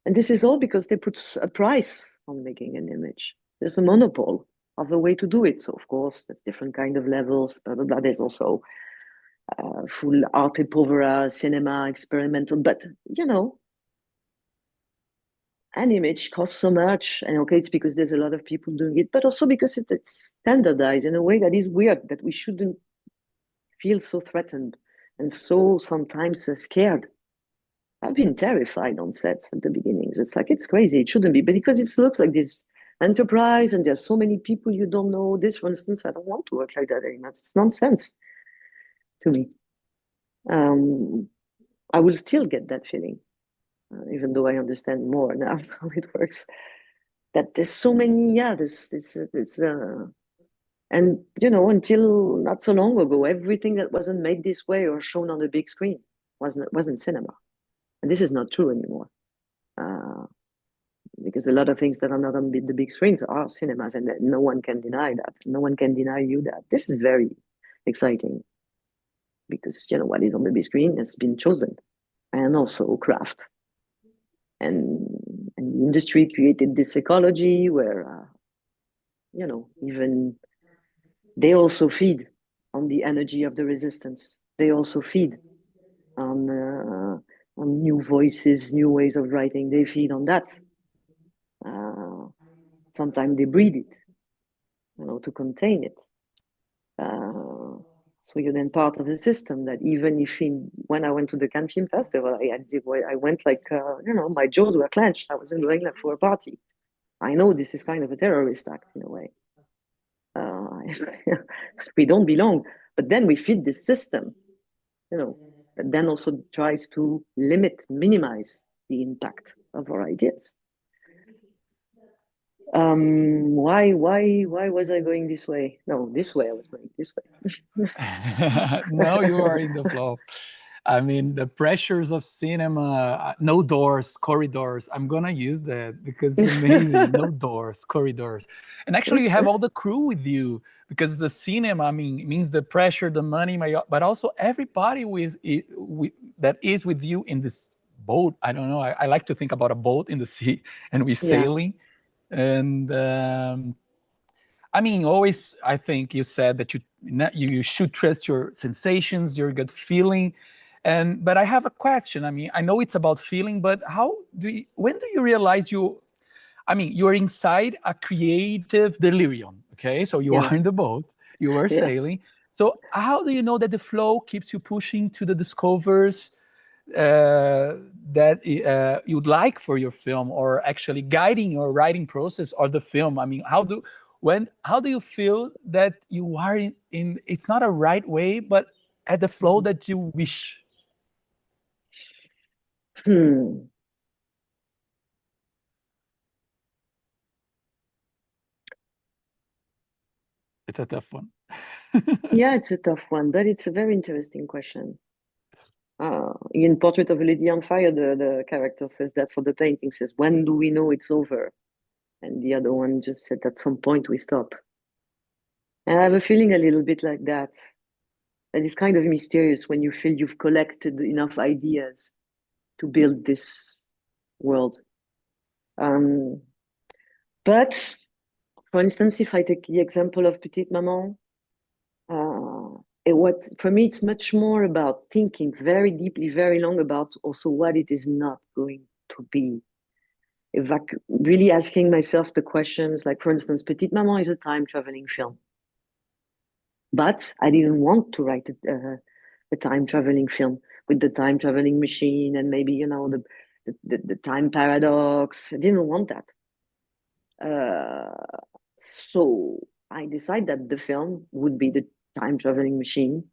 this is all because they put a price on making an image. There's a monopoly of the way to do it. So, of course, there's different kind of levels, blah, blah, blah. There's also full arte povera, cinema, experimental, but, an image costs so much, and okay, it's because there's a lot of people doing it, but also because it's standardized in a way that is weird, that we shouldn't feel so threatened and so sometimes scared. I've been terrified on sets at the beginnings. It's like, it's crazy, it shouldn't be, but because it looks like this enterprise and there's so many people you don't know. This, for instance, I don't want to work like that anymore. It's nonsense to me. I will still get that feeling. Even though I understand more now how it works, that there's so many, and until not so long ago, everything that wasn't made this way or shown on the big screen wasn't cinema, and this is not true anymore, because a lot of things that are not on the big screens are cinemas, and no one can deny that. No one can deny you that. This is very exciting, because what is on the big screen has been chosen, and also craft. And the industry created this ecology where, even they also feed on the energy of the resistance. They also feed on new voices, new ways of writing. They feed on that. Sometimes they breed it, to contain it. So you're then part of a system that even if when I went to the Cannes Film Festival, I went like, my jaws were clenched. I wasn't going like for a party. I know this is kind of a terrorist act in a way. We don't belong, but then we feed this system, that then also tries to minimize the impact of our ideas. Why was I going this way? No, this way I was going this way. No, you are in the flow. I mean, the pressures of cinema, no doors, corridors. I'm gonna use that because it's amazing. No doors, corridors. And actually you have all the crew with you, because it's a cinema. I mean, it means the pressure, the money, but also everybody that is with you in this boat. I don't know. I like to think about a boat in the sea, and we're sailing. And I mean, always, I think you said that You should trust your sensations, your gut feeling. But I have a question. I mean, I know it's about feeling, but when do you realize you're inside a creative delirium, okay? So you are in the boat, you are sailing. So how do you know that the flow keeps you pushing to the discovers that you'd like for your film, or actually guiding your writing process or the film? I mean, how do you feel that you are in it's not a right way, but at the flow that you wish? It's a tough one. Yeah, it's a tough one, but it's a very interesting question. In Portrait of a Lady on Fire, the character says that for the painting, says, when do we know it's over? And the other one just said, at some point we stop. And I have a feeling a little bit like that. That is kind of mysterious when you feel you've collected enough ideas to build this world. But, for instance, if I take the example of Petite Maman, for me, it's much more about thinking very deeply, very long about also what it is not going to be. Really asking myself the questions, like, for instance, Petite Maman is a time-traveling film. But I didn't want to write a time-traveling film with the time-traveling machine and maybe, you know, the time paradox. I didn't want that. So I decided that the film would be the time-traveling machine.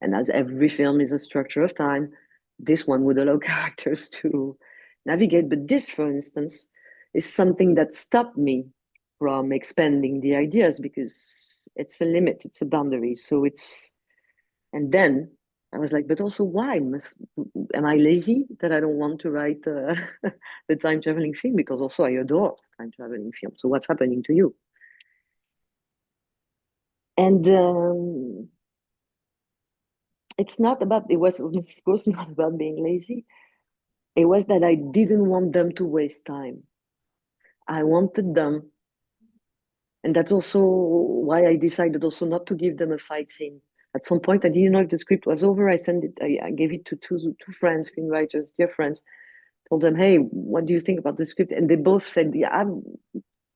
And as every film is a structure of time, this one would allow characters to navigate. But this, for instance, is something that stopped me from expanding the ideas because it's a limit, it's a boundary. And then I was like, but also why? Am I lazy that I don't want to write the time-traveling film? Because also I adore time-traveling film. So what's happening to you? And it was of course not about being lazy. It was that I didn't want them to waste time. I wanted them. And that's also why I decided also not to give them a fight scene. At some point, I didn't know if the script was over. I gave it to two friends, screenwriters, dear friends, told them, hey, what do you think about the script? And they both said, yeah,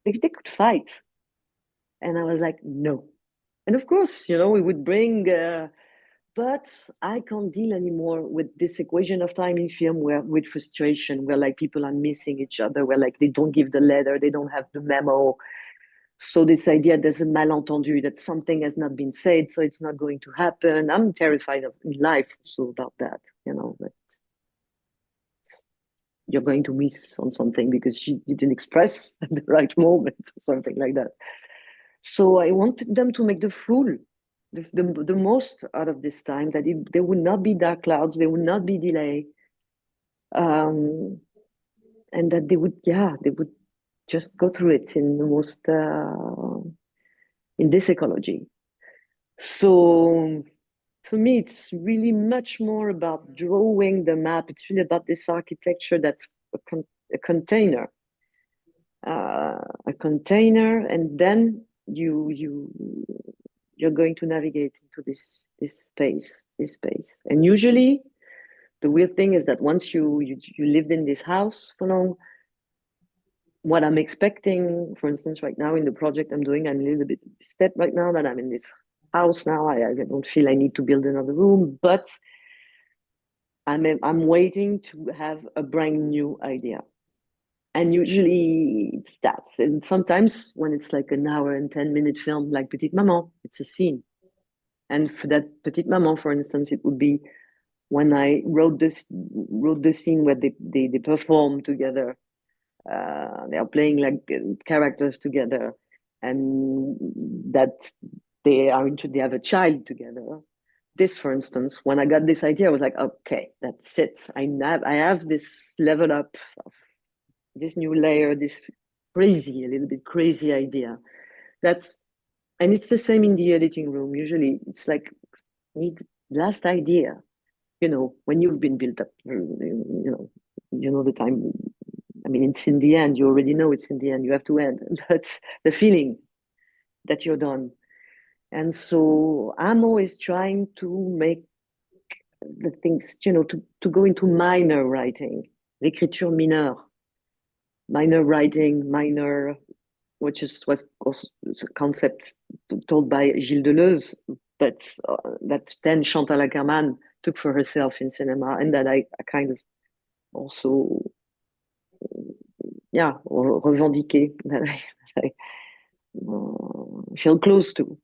they could fight. And I was like, no. And of course, you know, we would bring, but I can't deal anymore with this equation of time in film with frustration, where like people are missing each other, where like they don't give the letter, they don't have the memo. So this idea there's a malentendu, that something has not been said, so it's not going to happen. I'm terrified of in life also about that, you know, that you're going to miss on something because you didn't express at the right moment or something like that. So I wanted them to make the most out of this time, that there would not be dark clouds, there would not be delay, and that they would just go through it in the most in this ecology. So for me, it's really much more about drawing the map. It's really about this architecture that's a container, and then you're going to navigate into this space. And usually, the weird thing is that once you lived in this house for long, what I'm expecting, for instance, right now in the project I'm doing, I'm a little bit step right now that I'm in this house now. I don't feel I need to build another room, but I'm waiting to have a brand new idea. And usually it's that. And sometimes when it's like an hour and 10-minute film like Petite Maman, it's a scene. And for that Petite Maman, for instance, it would be when I wrote the scene where they perform together. They are playing like characters together, and that they have a child together. This, for instance, when I got this idea, I was like, okay, that's it. I have this level up of this new layer, this a little bit crazy idea. And it's the same in the editing room. Usually it's like, need last idea, you know, when you've been built up, you know the time. I mean, it's in the end, you already know it's in the end, you have to end, but the feeling that you're done. And so I'm always trying to make the things, you know, to go into minor writing, l'écriture mineure, minor writing, minor, which was also a concept told by Gilles Deleuze, but that then Chantal Akerman took for herself in cinema, and that I kind of also, yeah, revendiqué, that I feel close to.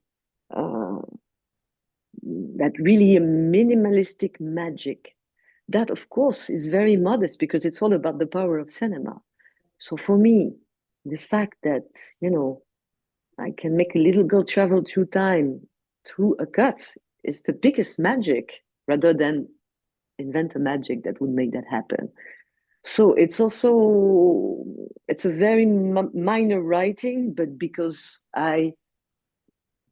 That really a minimalistic magic. That, of course, is very modest because it's all about the power of cinema. So for me, the fact that, you know, I can make a little girl travel through time through a cut is the biggest magic, rather than invent a magic that would make that happen. So it's also, it's a very minor writing, but because I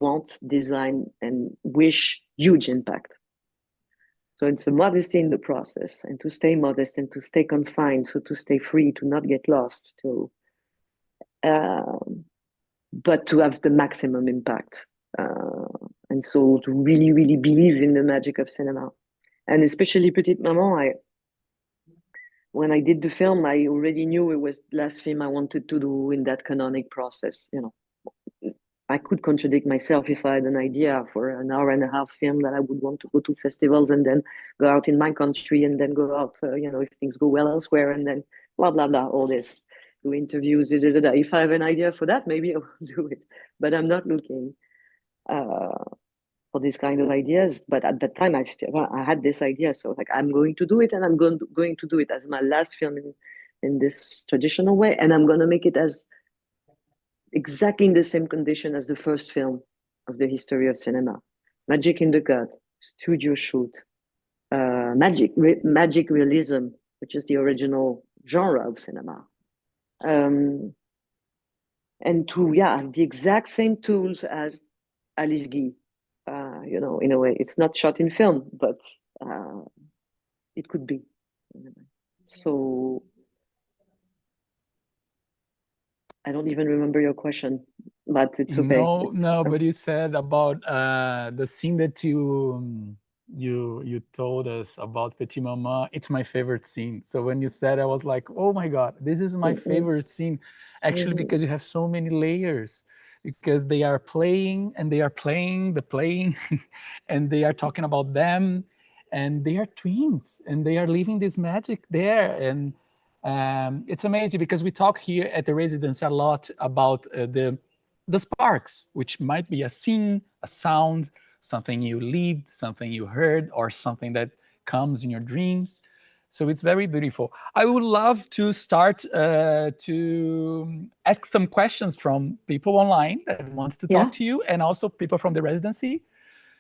want, design, and wish huge impact. So it's a modesty in the process, and to stay modest and to stay confined, so to stay free, to not get lost, but to have the maximum impact. And so to really, really believe in the magic of cinema. And especially Petite Maman, when I did the film, I already knew it was the last film I wanted to do in that canonic process. You know, I could contradict myself if I had an idea for an hour and a half film that I would want to go to festivals and then go out in my country and then go out, you know, if things go well elsewhere, and then blah, blah, blah, all this, do interviews, da, da, da. If I have an idea for that, maybe I will do it. But I'm not looking for these kind of ideas. But at that time, I had this idea. So like, I'm going to do it, and I'm going to do it as my last film in this traditional way. And I'm going to make it as exactly in the same condition as the first film of the history of cinema. Magic in the cut, studio shoot, magic realism, which is the original genre of cinema. And to, have the exact same tools as Alice Guy. You know, in a way, it's not shot in film, but it could be. So I don't even remember your question, but it's okay. No, but you said about the scene that you told us about Petit Maman. It's my favorite scene. So when you said, I was like, oh my God, this is my favorite scene. Actually, because you have so many layers, because they are playing and they are playing the playing and they are talking about them, and they are twins and they are living this magic there. And it's amazing because we talk here at the Residence a lot about the sparks, which might be a scene, a sound, something you lived, something you heard, or something that comes in your dreams. So it's very beautiful. I would love to start to ask some questions from people online that want to talk to you, and also people from the residency.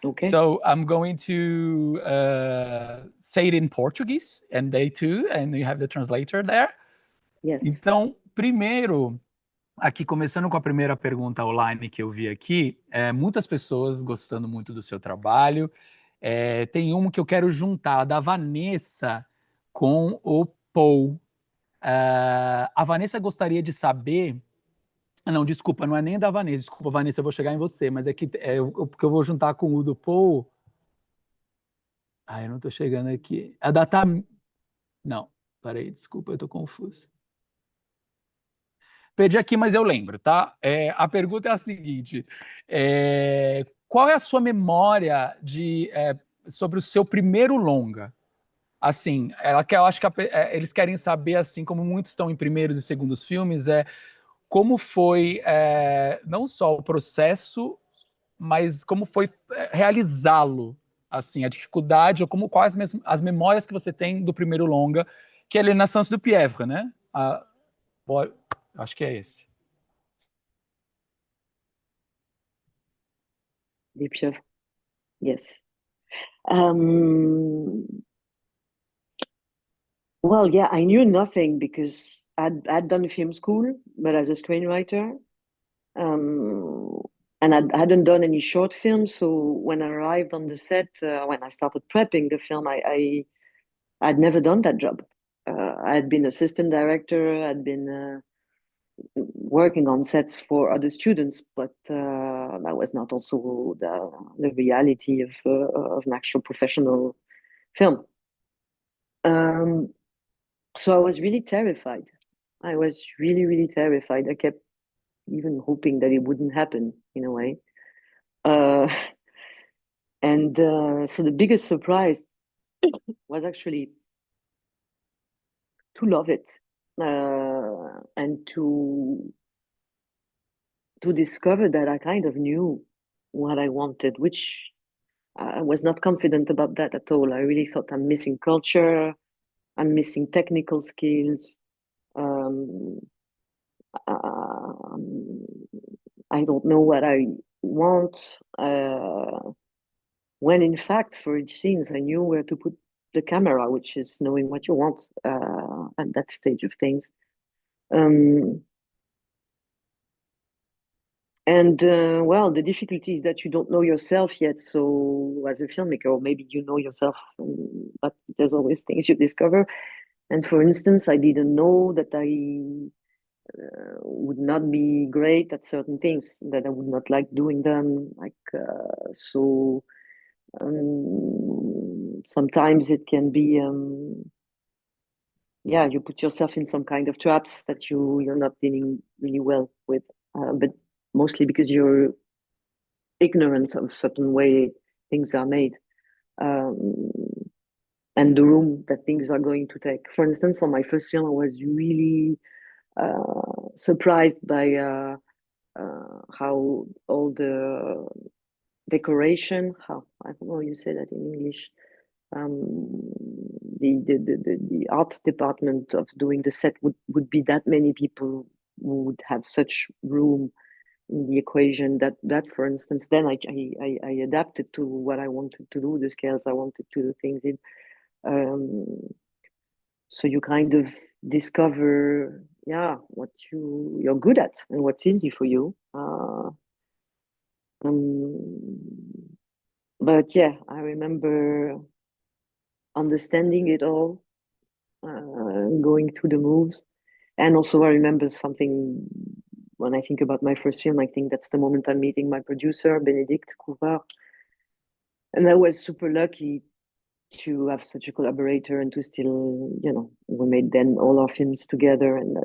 Okay. So I'm going to say it in Portuguese, and they too, and you have the translator there. Yes. Então, primeiro, aqui começando com a primeira pergunta online que eu vi aqui, muitas pessoas gostando muito do seu trabalho. Tem uma que eu quero juntar, da Vanessa com o Paul. A Vanessa gostaria de saber... Não, desculpa, não é nem da Vanessa. Desculpa, Vanessa, eu vou chegar em você, mas é que porque eu vou juntar com o do Paul. Eu não estou chegando aqui. A da Tam... Não, peraí, desculpa, eu estou confuso. Perdi aqui, mas eu lembro, tá? A pergunta é a seguinte: qual é a sua memória sobre o seu primeiro longa? Assim, eu acho que eles querem saber, assim, como muitos estão em primeiros e segundos filmes, como foi não só o processo, mas como foi realizá-lo, assim, a dificuldade, ou quais as memórias que você tem do primeiro longa, que é a Naissance du Pieuvre, né? Acho que é esse. Les pieuvres. Yes. Well, yeah, I knew nothing because I'd done film school, but as a screenwriter, and I hadn't done any short films. So when I arrived on the set, when I started prepping the film, I'd never done that job. I'd been assistant director, I'd been working on sets for other students, but that was not also the reality of an actual professional film. So I was really terrified. I was really, really terrified. I kept even hoping that it wouldn't happen in a way. And so the biggest surprise was actually to love it and to discover that I kind of knew what I wanted, which I was not confident about that at all. I really thought I'm missing culture, I'm missing technical skills. I don't know what I want. When in fact, for each scene, I knew where to put the camera, which is knowing what you want at that stage of things. And well, the difficulty is that you don't know yourself yet. So as a filmmaker, or maybe you know yourself, but there's always things you discover. And for instance, I didn't know that I would not be great at certain things, that I would not like doing them. Sometimes it can be, you put yourself in some kind of traps that you're not dealing really well with, but mostly because you're ignorant of a certain way things are made, and the room that things are going to take. For instance, on my first film, I was really surprised by how all the decoration, how, I don't know how you say that in English, the art department of doing the set would be that many people who would have such room in the equation, that for instance, then I adapted to what I wanted to do, the scales I wanted to do things in. So you kind of discover, what you're good at and what's easy for you. But yeah, I remember understanding it all, going through the moves. And also I remember something, when I think about my first film, I think that's the moment I'm meeting my producer, Bénédicte Couvard. And I was super lucky to have such a collaborator and to still, we made then all our films together, and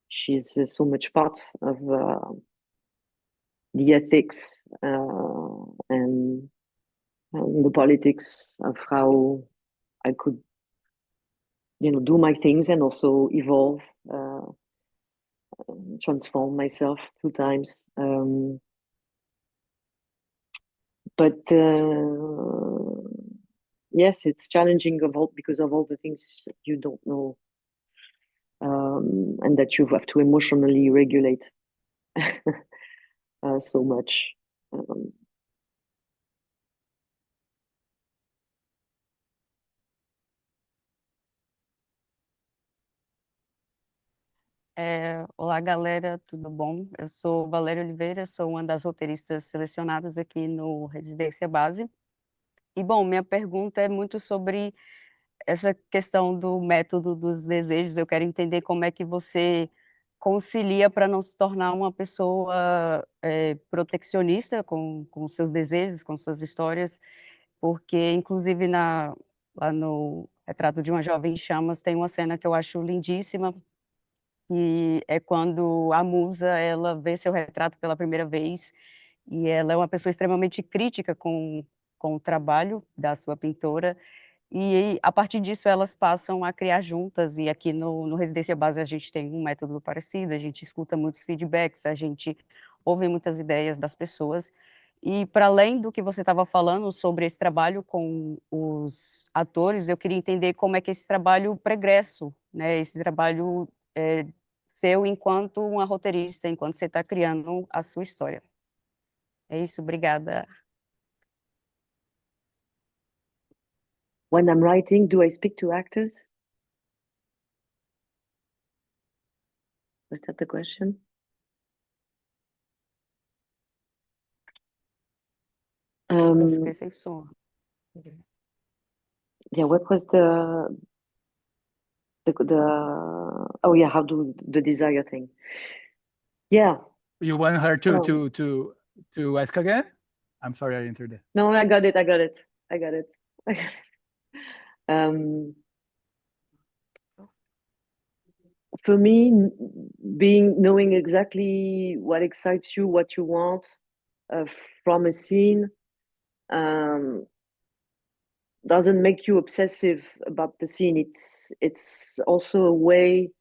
she's so much part of the ethics and the politics of how I could, do my things and also evolve, transform myself through times. But yes, it's challenging because of all the things you don't know, and that you have to emotionally regulate so much. Olá, galera, tudo bom? Eu sou Valéria Oliveira, sou uma das roteiristas selecionadas aqui no Residência Base. E, bom, minha pergunta é muito sobre essa questão do método dos desejos. Eu quero entender como é que você concilia para não se tornar uma pessoa proteccionista com seus desejos, com suas histórias, porque, inclusive, lá no Retrato de uma Jovem em Chamas, tem uma cena que eu acho lindíssima, e é quando a musa, ela vê seu retrato pela primeira vez, e ela é uma pessoa extremamente crítica com o trabalho da sua pintora, e a partir disso elas passam a criar juntas, e aqui no Residência Base a gente tem um método parecido, a gente escuta muitos feedbacks, a gente ouve muitas ideias das pessoas, e para além do que você estava falando sobre esse trabalho com os atores, eu queria entender como é que esse trabalho pregresso, né, esse trabalho seu enquanto uma roteirista, enquanto você está criando a sua história. É isso, obrigada. When I'm writing, do I speak to actors? Was that the question? Eu fiquei sem som. Yeah, what was oh yeah, how do the desire thing. Yeah. You want her Oh. to ask again? I'm sorry, I entered it. No, I got it. For me, knowing exactly what excites you, what you want from a scene, doesn't make you obsessive about the scene. It's also a way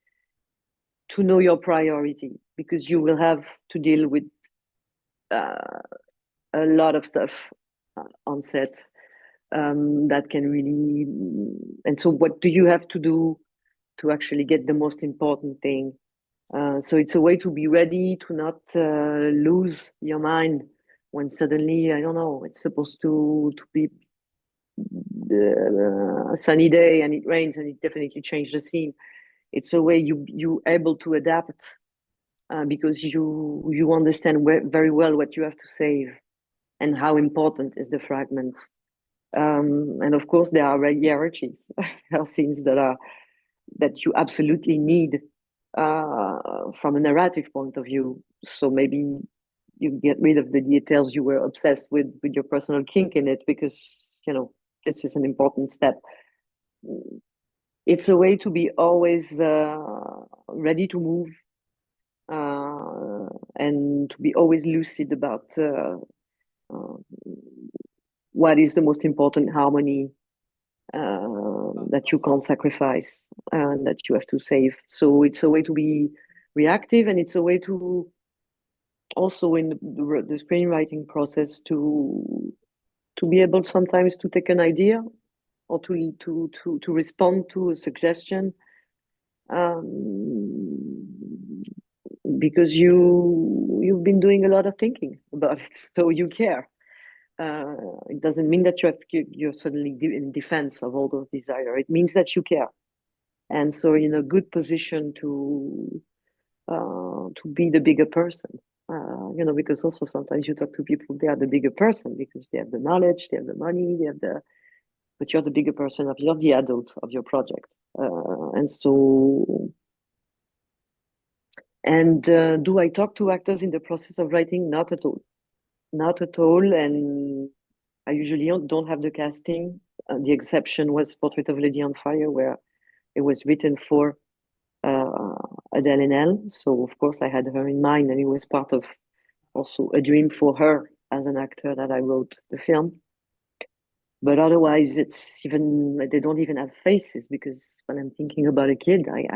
to know your priority, because you will have to deal with a lot of stuff on set that can really. And so, what do you have to do to actually get the most important thing? So it's a way to be ready, to not lose your mind when suddenly, I don't know, it's supposed to be a sunny day and it rains, and it definitely changed the scene. It's a way you able to adapt because you understand very well what you have to save and how important is the fragment. And of course, there are hierarchies. There are scenes that you absolutely need from a narrative point of view. So maybe you get rid of the details you were obsessed with your personal kink in it, because this is an important step. It's a way to be always ready to move and to be always lucid about what is the most important harmony that you can't sacrifice and that you have to save. So it's a way to be reactive, and it's a way to also in the screenwriting process to be able sometimes to take an idea or to respond to a suggestion, because you've been doing a lot of thinking about it, so you care. It doesn't mean that you're suddenly in defense of all those desires. It means that you care, and so in a good position to be the bigger person. Because also sometimes you talk to people, they are the bigger person because they have the knowledge, they have the money, but you're the bigger person you're the adult of your project. Do I talk to actors in the process of writing? Not at all. Not at all. And I usually don't have the casting. The exception was Portrait of a Lady on Fire, where it was written for Adele Haenel. So of course I had her in mind, and it was part of also a dream for her as an actor that I wrote the film. But otherwise, they don't even have faces, because when I'm thinking about a kid, I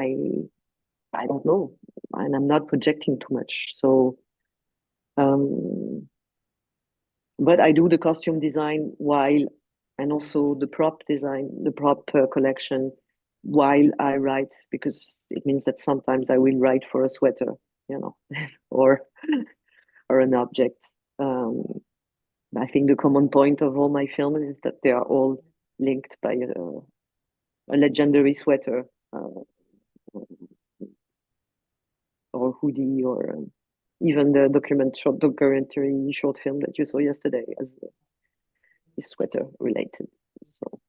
don't know, and I'm not projecting too much. So, but I do the costume design and also the prop design, the prop collection while I write, because it means that sometimes I will write for a sweater, or an object. I think the common point of all my films is that they are all linked by a legendary sweater or hoodie, or even the documentary short film that you saw yesterday is sweater related. So.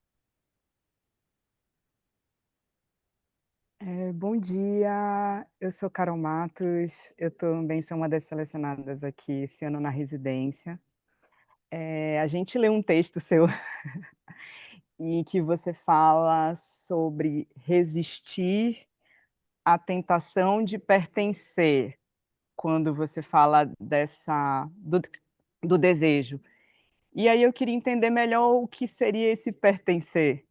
Bom dia, eu sou Carol Matos, eu também sou uma das selecionadas aqui esse ano na residência. A gente leu um texto seu em que você fala sobre resistir à tentação de pertencer, quando você fala do desejo. E aí eu queria entender melhor o que seria esse pertencer.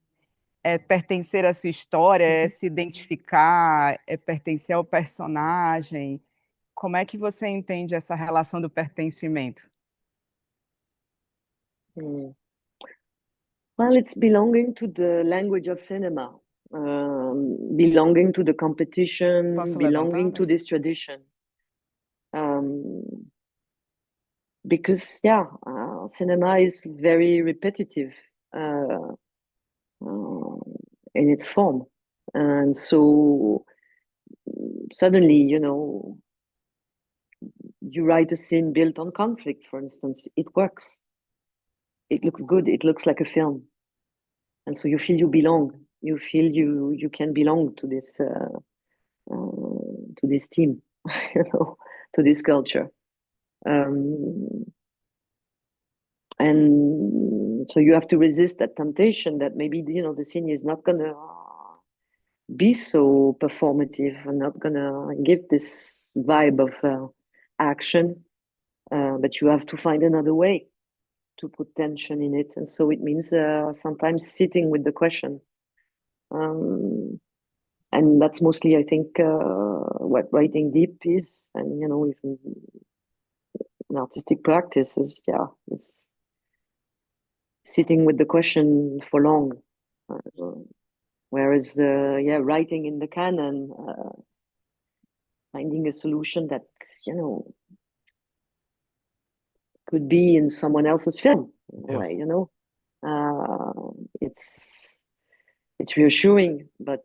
É pertencer à sua história, é se identificar, é pertencer ao personagem? Como é que você entende essa relação do pertencimento? Well, it's belonging to the language of cinema, belonging to the competition, belonging to this tradition. Because cinema is very repetitive in its form, and so suddenly, you write a scene built on conflict, for instance, it works. It looks good. It looks like a film, and so you feel you belong. you feel you can belong to this team, you know, to this culture. And so you have to resist that temptation that maybe, you know, the scene is not gonna be so performative and not gonna give this vibe of action, but you have to find another way to put tension in it. And so it means sometimes sitting with the question. And that's mostly, I think, what writing deep is. And, you know, even in artistic practice is, it's sitting with the question for long. Whereas, writing in the canon, finding a solution that, you know, could be in someone else's film, in a way, you know. It's reassuring, but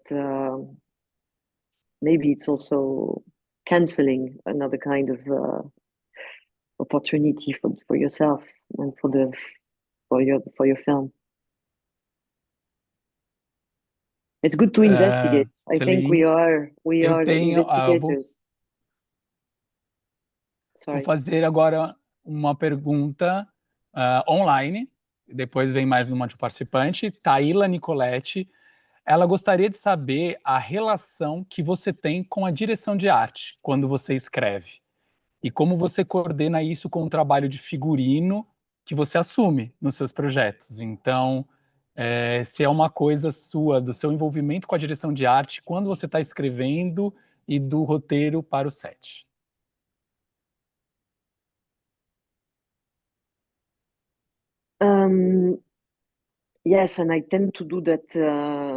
maybe it's also canceling another kind of opportunity for yourself and for your film. It's good to investigate. I think we are the investigators. Vou fazer agora uma pergunta online, depois vem mais uma de participante, Taíla Nicoletti. Ela gostaria de saber a relação que você tem com a direção de arte quando você escreve e como você coordena isso com o trabalho de figurino que você assume nos seus projetos. Então, se é uma coisa sua, do seu envolvimento com a direção de arte quando você está escrevendo e do roteiro para o set. Yes, and I tend to do that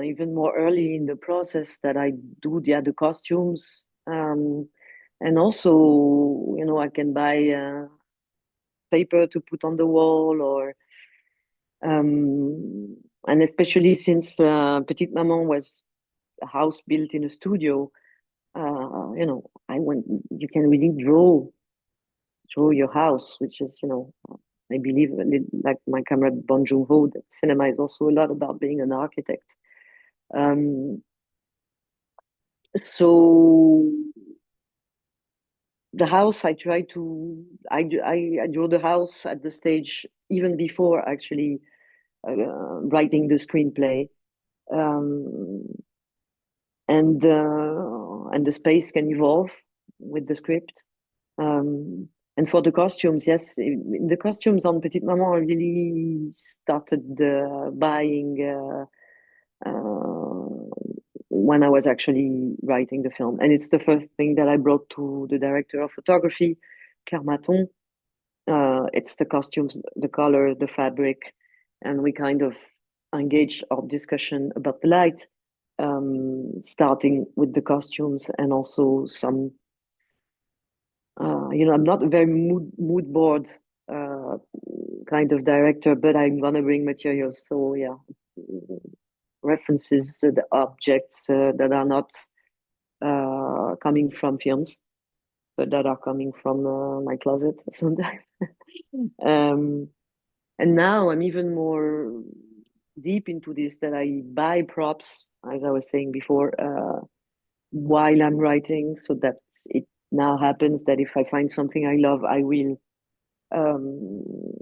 even more early in the process, that I do the costumes. And also, you know, I can buy paper to put on the wall, or and especially since Petite Maman was a house built in a studio, you know, you can really draw your house, which is, you know, I believe, like my comrade Bong Joon-ho, that cinema is also a lot about being an architect. So the house, I draw the house at the stage even before actually writing the screenplay, and the space can evolve with the script. And for the costumes, yes, the costumes on Petite Maman, I really started buying when I was actually writing the film. And it's the first thing that I brought to the director of photography, Claire Maton. It's the costumes, the color, the fabric, and we kind of engaged our discussion about the light, starting with the costumes and also some you know, I'm not a very mood board kind of director, but I'm gonna bring materials. So yeah, references, the objects that are not coming from films, but that are coming from my closet sometimes. And now I'm even more deep into this, that I buy props, as I was saying before, while I'm writing, so that it now happens that if I find something I love, I will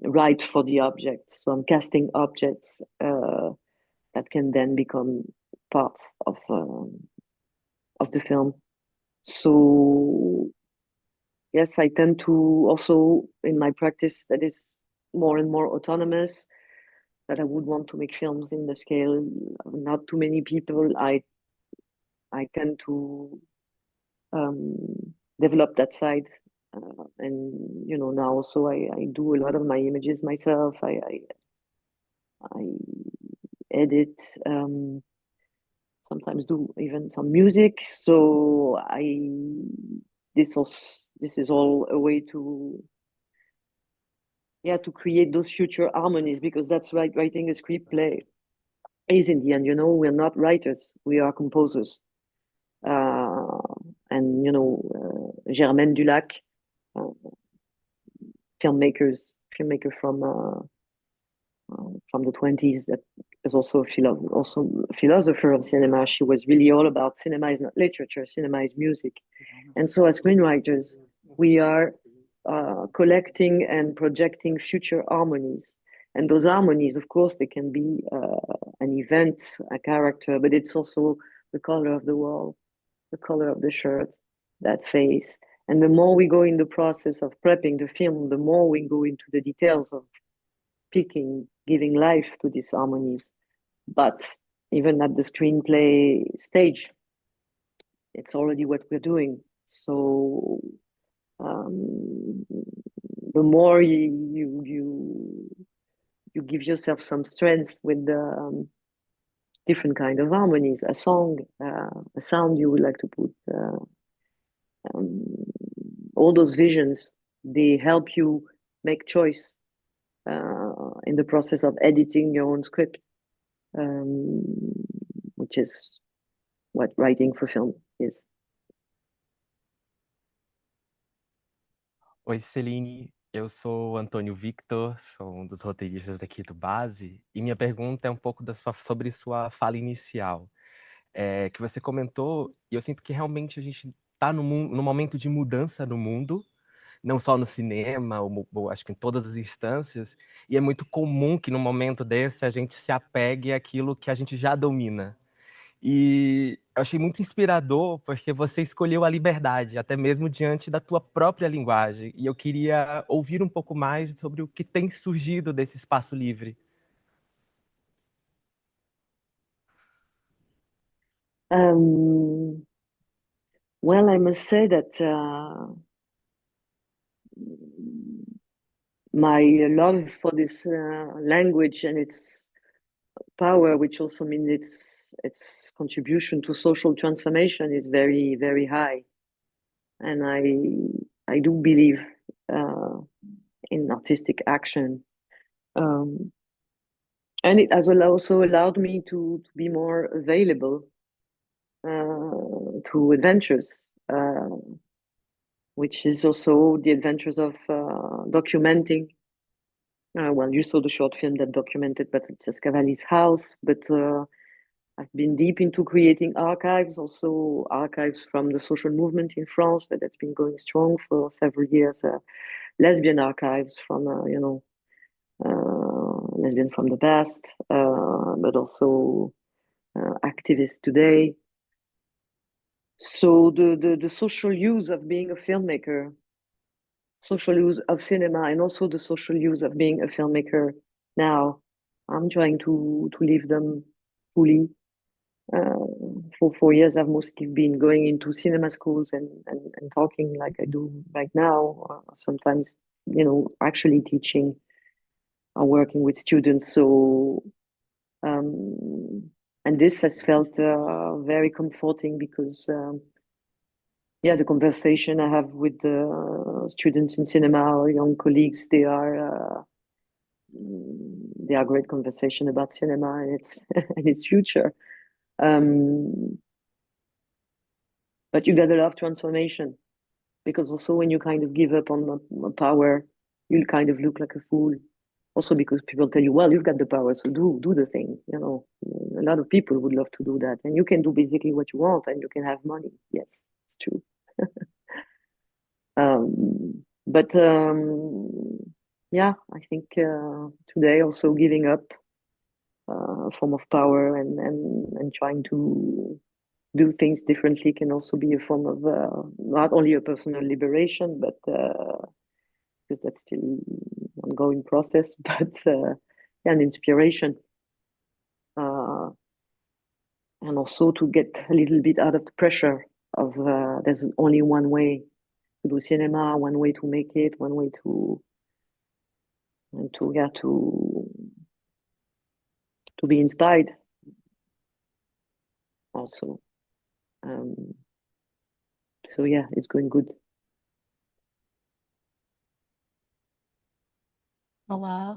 write for the objects. So I'm casting objects that can then become part of the film. So yes, I tend to also, in my practice, that is more and more autonomous, that I would want to make films in the scale of not too many people. I tend to develop that side, and you know, now also I do a lot of my images myself. I edit, sometimes do even some music. So this is all a way to create those future harmonies, because that's right. Writing a screenplay is, in the end, you know, we're not writers, we are composers. And you know, Germaine Dulac, filmmaker from the 20s, that is also a philosopher of cinema. She was really all about cinema is not literature, cinema is music. And so as screenwriters, we are collecting and projecting future harmonies. And those harmonies, of course, they can be an event, a character, but it's also the color of the wall, the color of the shirt, that face. And the more we go in the process of prepping the film, the more we go into the details of picking, giving life to these harmonies. But even at the screenplay stage, it's already what we're doing. So the more you give yourself some strength with the different kind of harmonies, a song, a sound you would like to put, all those visions, they help you make choice in the process of editing your own script, which is what writing for film is. Oi, Céline. Eu sou o Antônio Victor, sou um dos roteiristas daqui do Base, e minha pergunta é um pouco sobre sua fala inicial, que você comentou, e eu sinto que realmente a gente está num momento de mudança no mundo, não só no cinema, ou acho que em todas as instâncias, e é muito comum que num momento desse a gente se apegue àquilo que a gente já domina. E eu achei muito inspirador, porque você escolheu a liberdade, até mesmo diante da tua própria linguagem. E eu queria ouvir um pouco mais sobre o que tem surgido desse espaço livre. Well, I must say that my love for this language and its power, which also means its contribution to social transformation, is very, very high. And I do believe in artistic action. And it has also allowed me to be more available to adventures, which is also the adventures of documenting. Well, you saw the short film that documented Patrizia Scavalli's house, but I've been deep into creating archives, also archives from the social movement in France that's been going strong for several years. Lesbian archives from, lesbian from the past, but also activists today. So the social use of being a filmmaker, social use of cinema, and also the social use of being a filmmaker now, I'm trying to live them fully. For 4 years, I've mostly been going into cinema schools and talking like I do right now, sometimes, actually teaching or working with students. So, and this has felt very comforting because, the conversation I have with students in cinema or young colleagues, they are great conversation about cinema and its and its future. But you got a lot of transformation, because also when you kind of give up on power, you kind of look like a fool. Also because people tell you, well, you've got the power, so do the thing. A lot of people would love to do that, and you can do basically what you want, and you can have money. Yes, it's true. But I think today also giving up a form of power and trying to do things differently can also be a form of not only a personal liberation, but because that's still an ongoing process, but an inspiration. And also to get a little bit out of the pressure of there's only one way to do cinema, one way to make it, one way to be inspired also. So yeah, it's going good. Olá,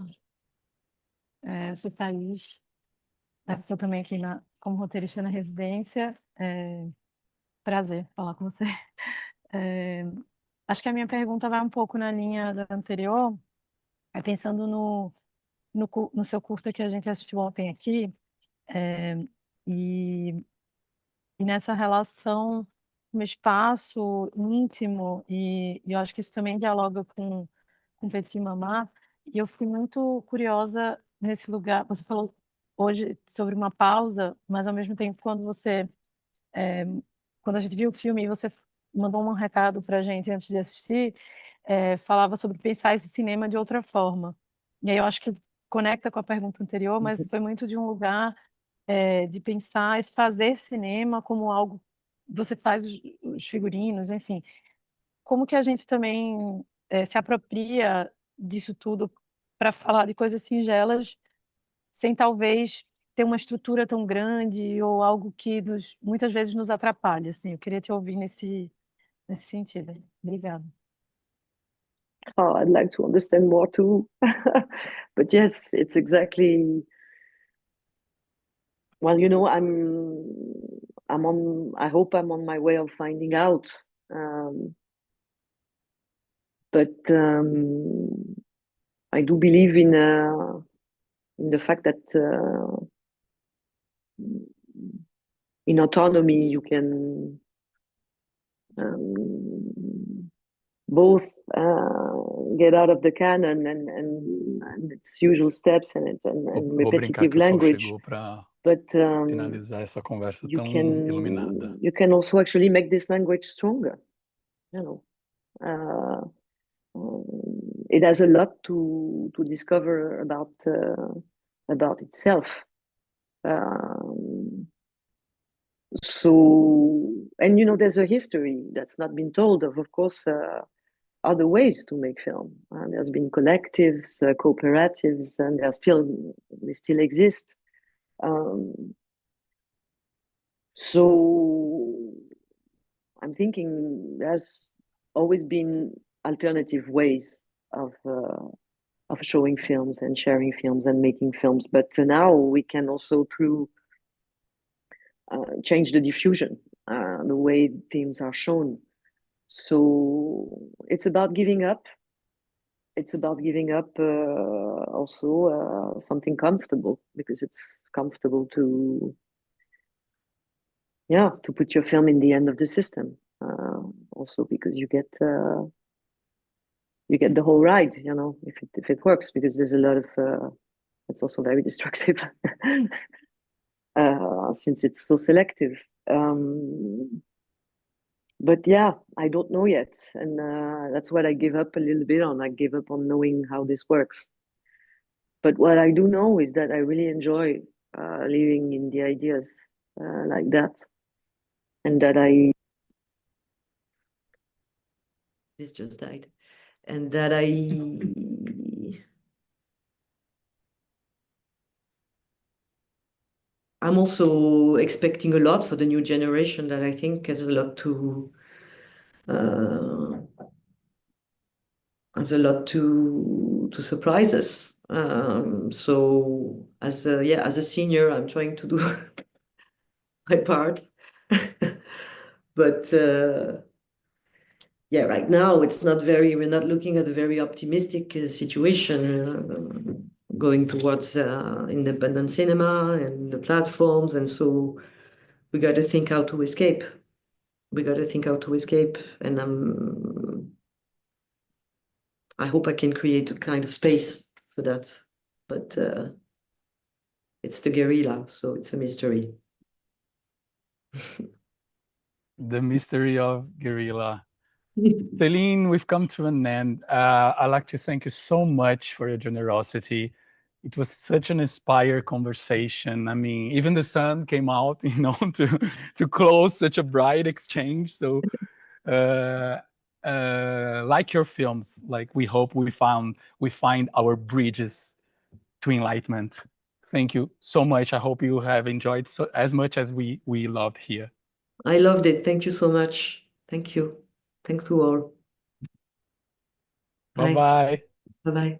sou Thaís, estou também aqui como roteirista na residência. Prazer falar com você. Acho que a minha pergunta vai um pouco na linha da anterior, pensando no seu curta que a gente assistiu ontem aqui, e, e nessa relação no espaço íntimo, e eu acho que isso também dialoga com Petit Mamá, e eu fui muito curiosa nesse lugar. Você falou hoje sobre uma pausa, mas ao mesmo tempo, quando a gente viu o filme e você mandou um recado para a gente antes de assistir, falava sobre pensar esse cinema de outra forma. E aí eu acho que conecta com a pergunta anterior, mas foi muito de um lugar de pensar, fazer cinema como algo. Você faz os figurinos, enfim. Como que a gente também se apropria disso tudo para falar de coisas singelas, sem talvez ter uma estrutura tão grande ou algo que muitas vezes nos atrapalha, assim. Eu queria te ouvir nesse sentido. Obrigada. Oh, I'd like to understand more too. But yes, it's exactly. Well, I hope I'm on my way of finding out. But I do believe in the fact that in autonomy you can both get out of the canon and its usual steps and Vou brincar repetitive que o sol language. chegou para But finalizar essa conversa tão iluminada. you can also actually make this language stronger. It has a lot to discover about itself. So, and there's a history that's not been told of course, other ways to make film. There's been collectives, cooperatives, and they still exist. So I'm thinking there's always been alternative ways of showing films and sharing films and making films, but now we can also change the diffusion, the way themes are shown. So it's about giving up. It's about giving up also something comfortable, because it's comfortable to put your film in the end of the system. Also because you get the whole ride, if it works, because there's a lot of it's also very destructive since it's so selective. But yeah, I don't know yet, and that's what I give up a little bit on. I give up on knowing how this works. But what I do know is that I really enjoy living in the ideas like that, and that this just died, and that I'm also expecting a lot for the new generation that I think has a lot to surprise us. So as a senior, I'm trying to do my part. But right now we're not looking at a very optimistic situation going towards independent cinema and the platforms, and so we got to think how to escape. And I hope I can create a kind of space for that, but it's the guerrilla, so it's a mystery. The mystery of guerrilla. Céline, we've come to an end. I'd like to thank you so much for your generosity. It was such an inspired conversation. I mean, even the sun came out, to close such a bright exchange. So, like your films, like we hope we find our bridges to enlightenment. Thank you so much. I hope you have enjoyed as much as we loved here. I loved it. Thank you so much. Thank you. Thanks to all. Bye-bye. Bye-bye.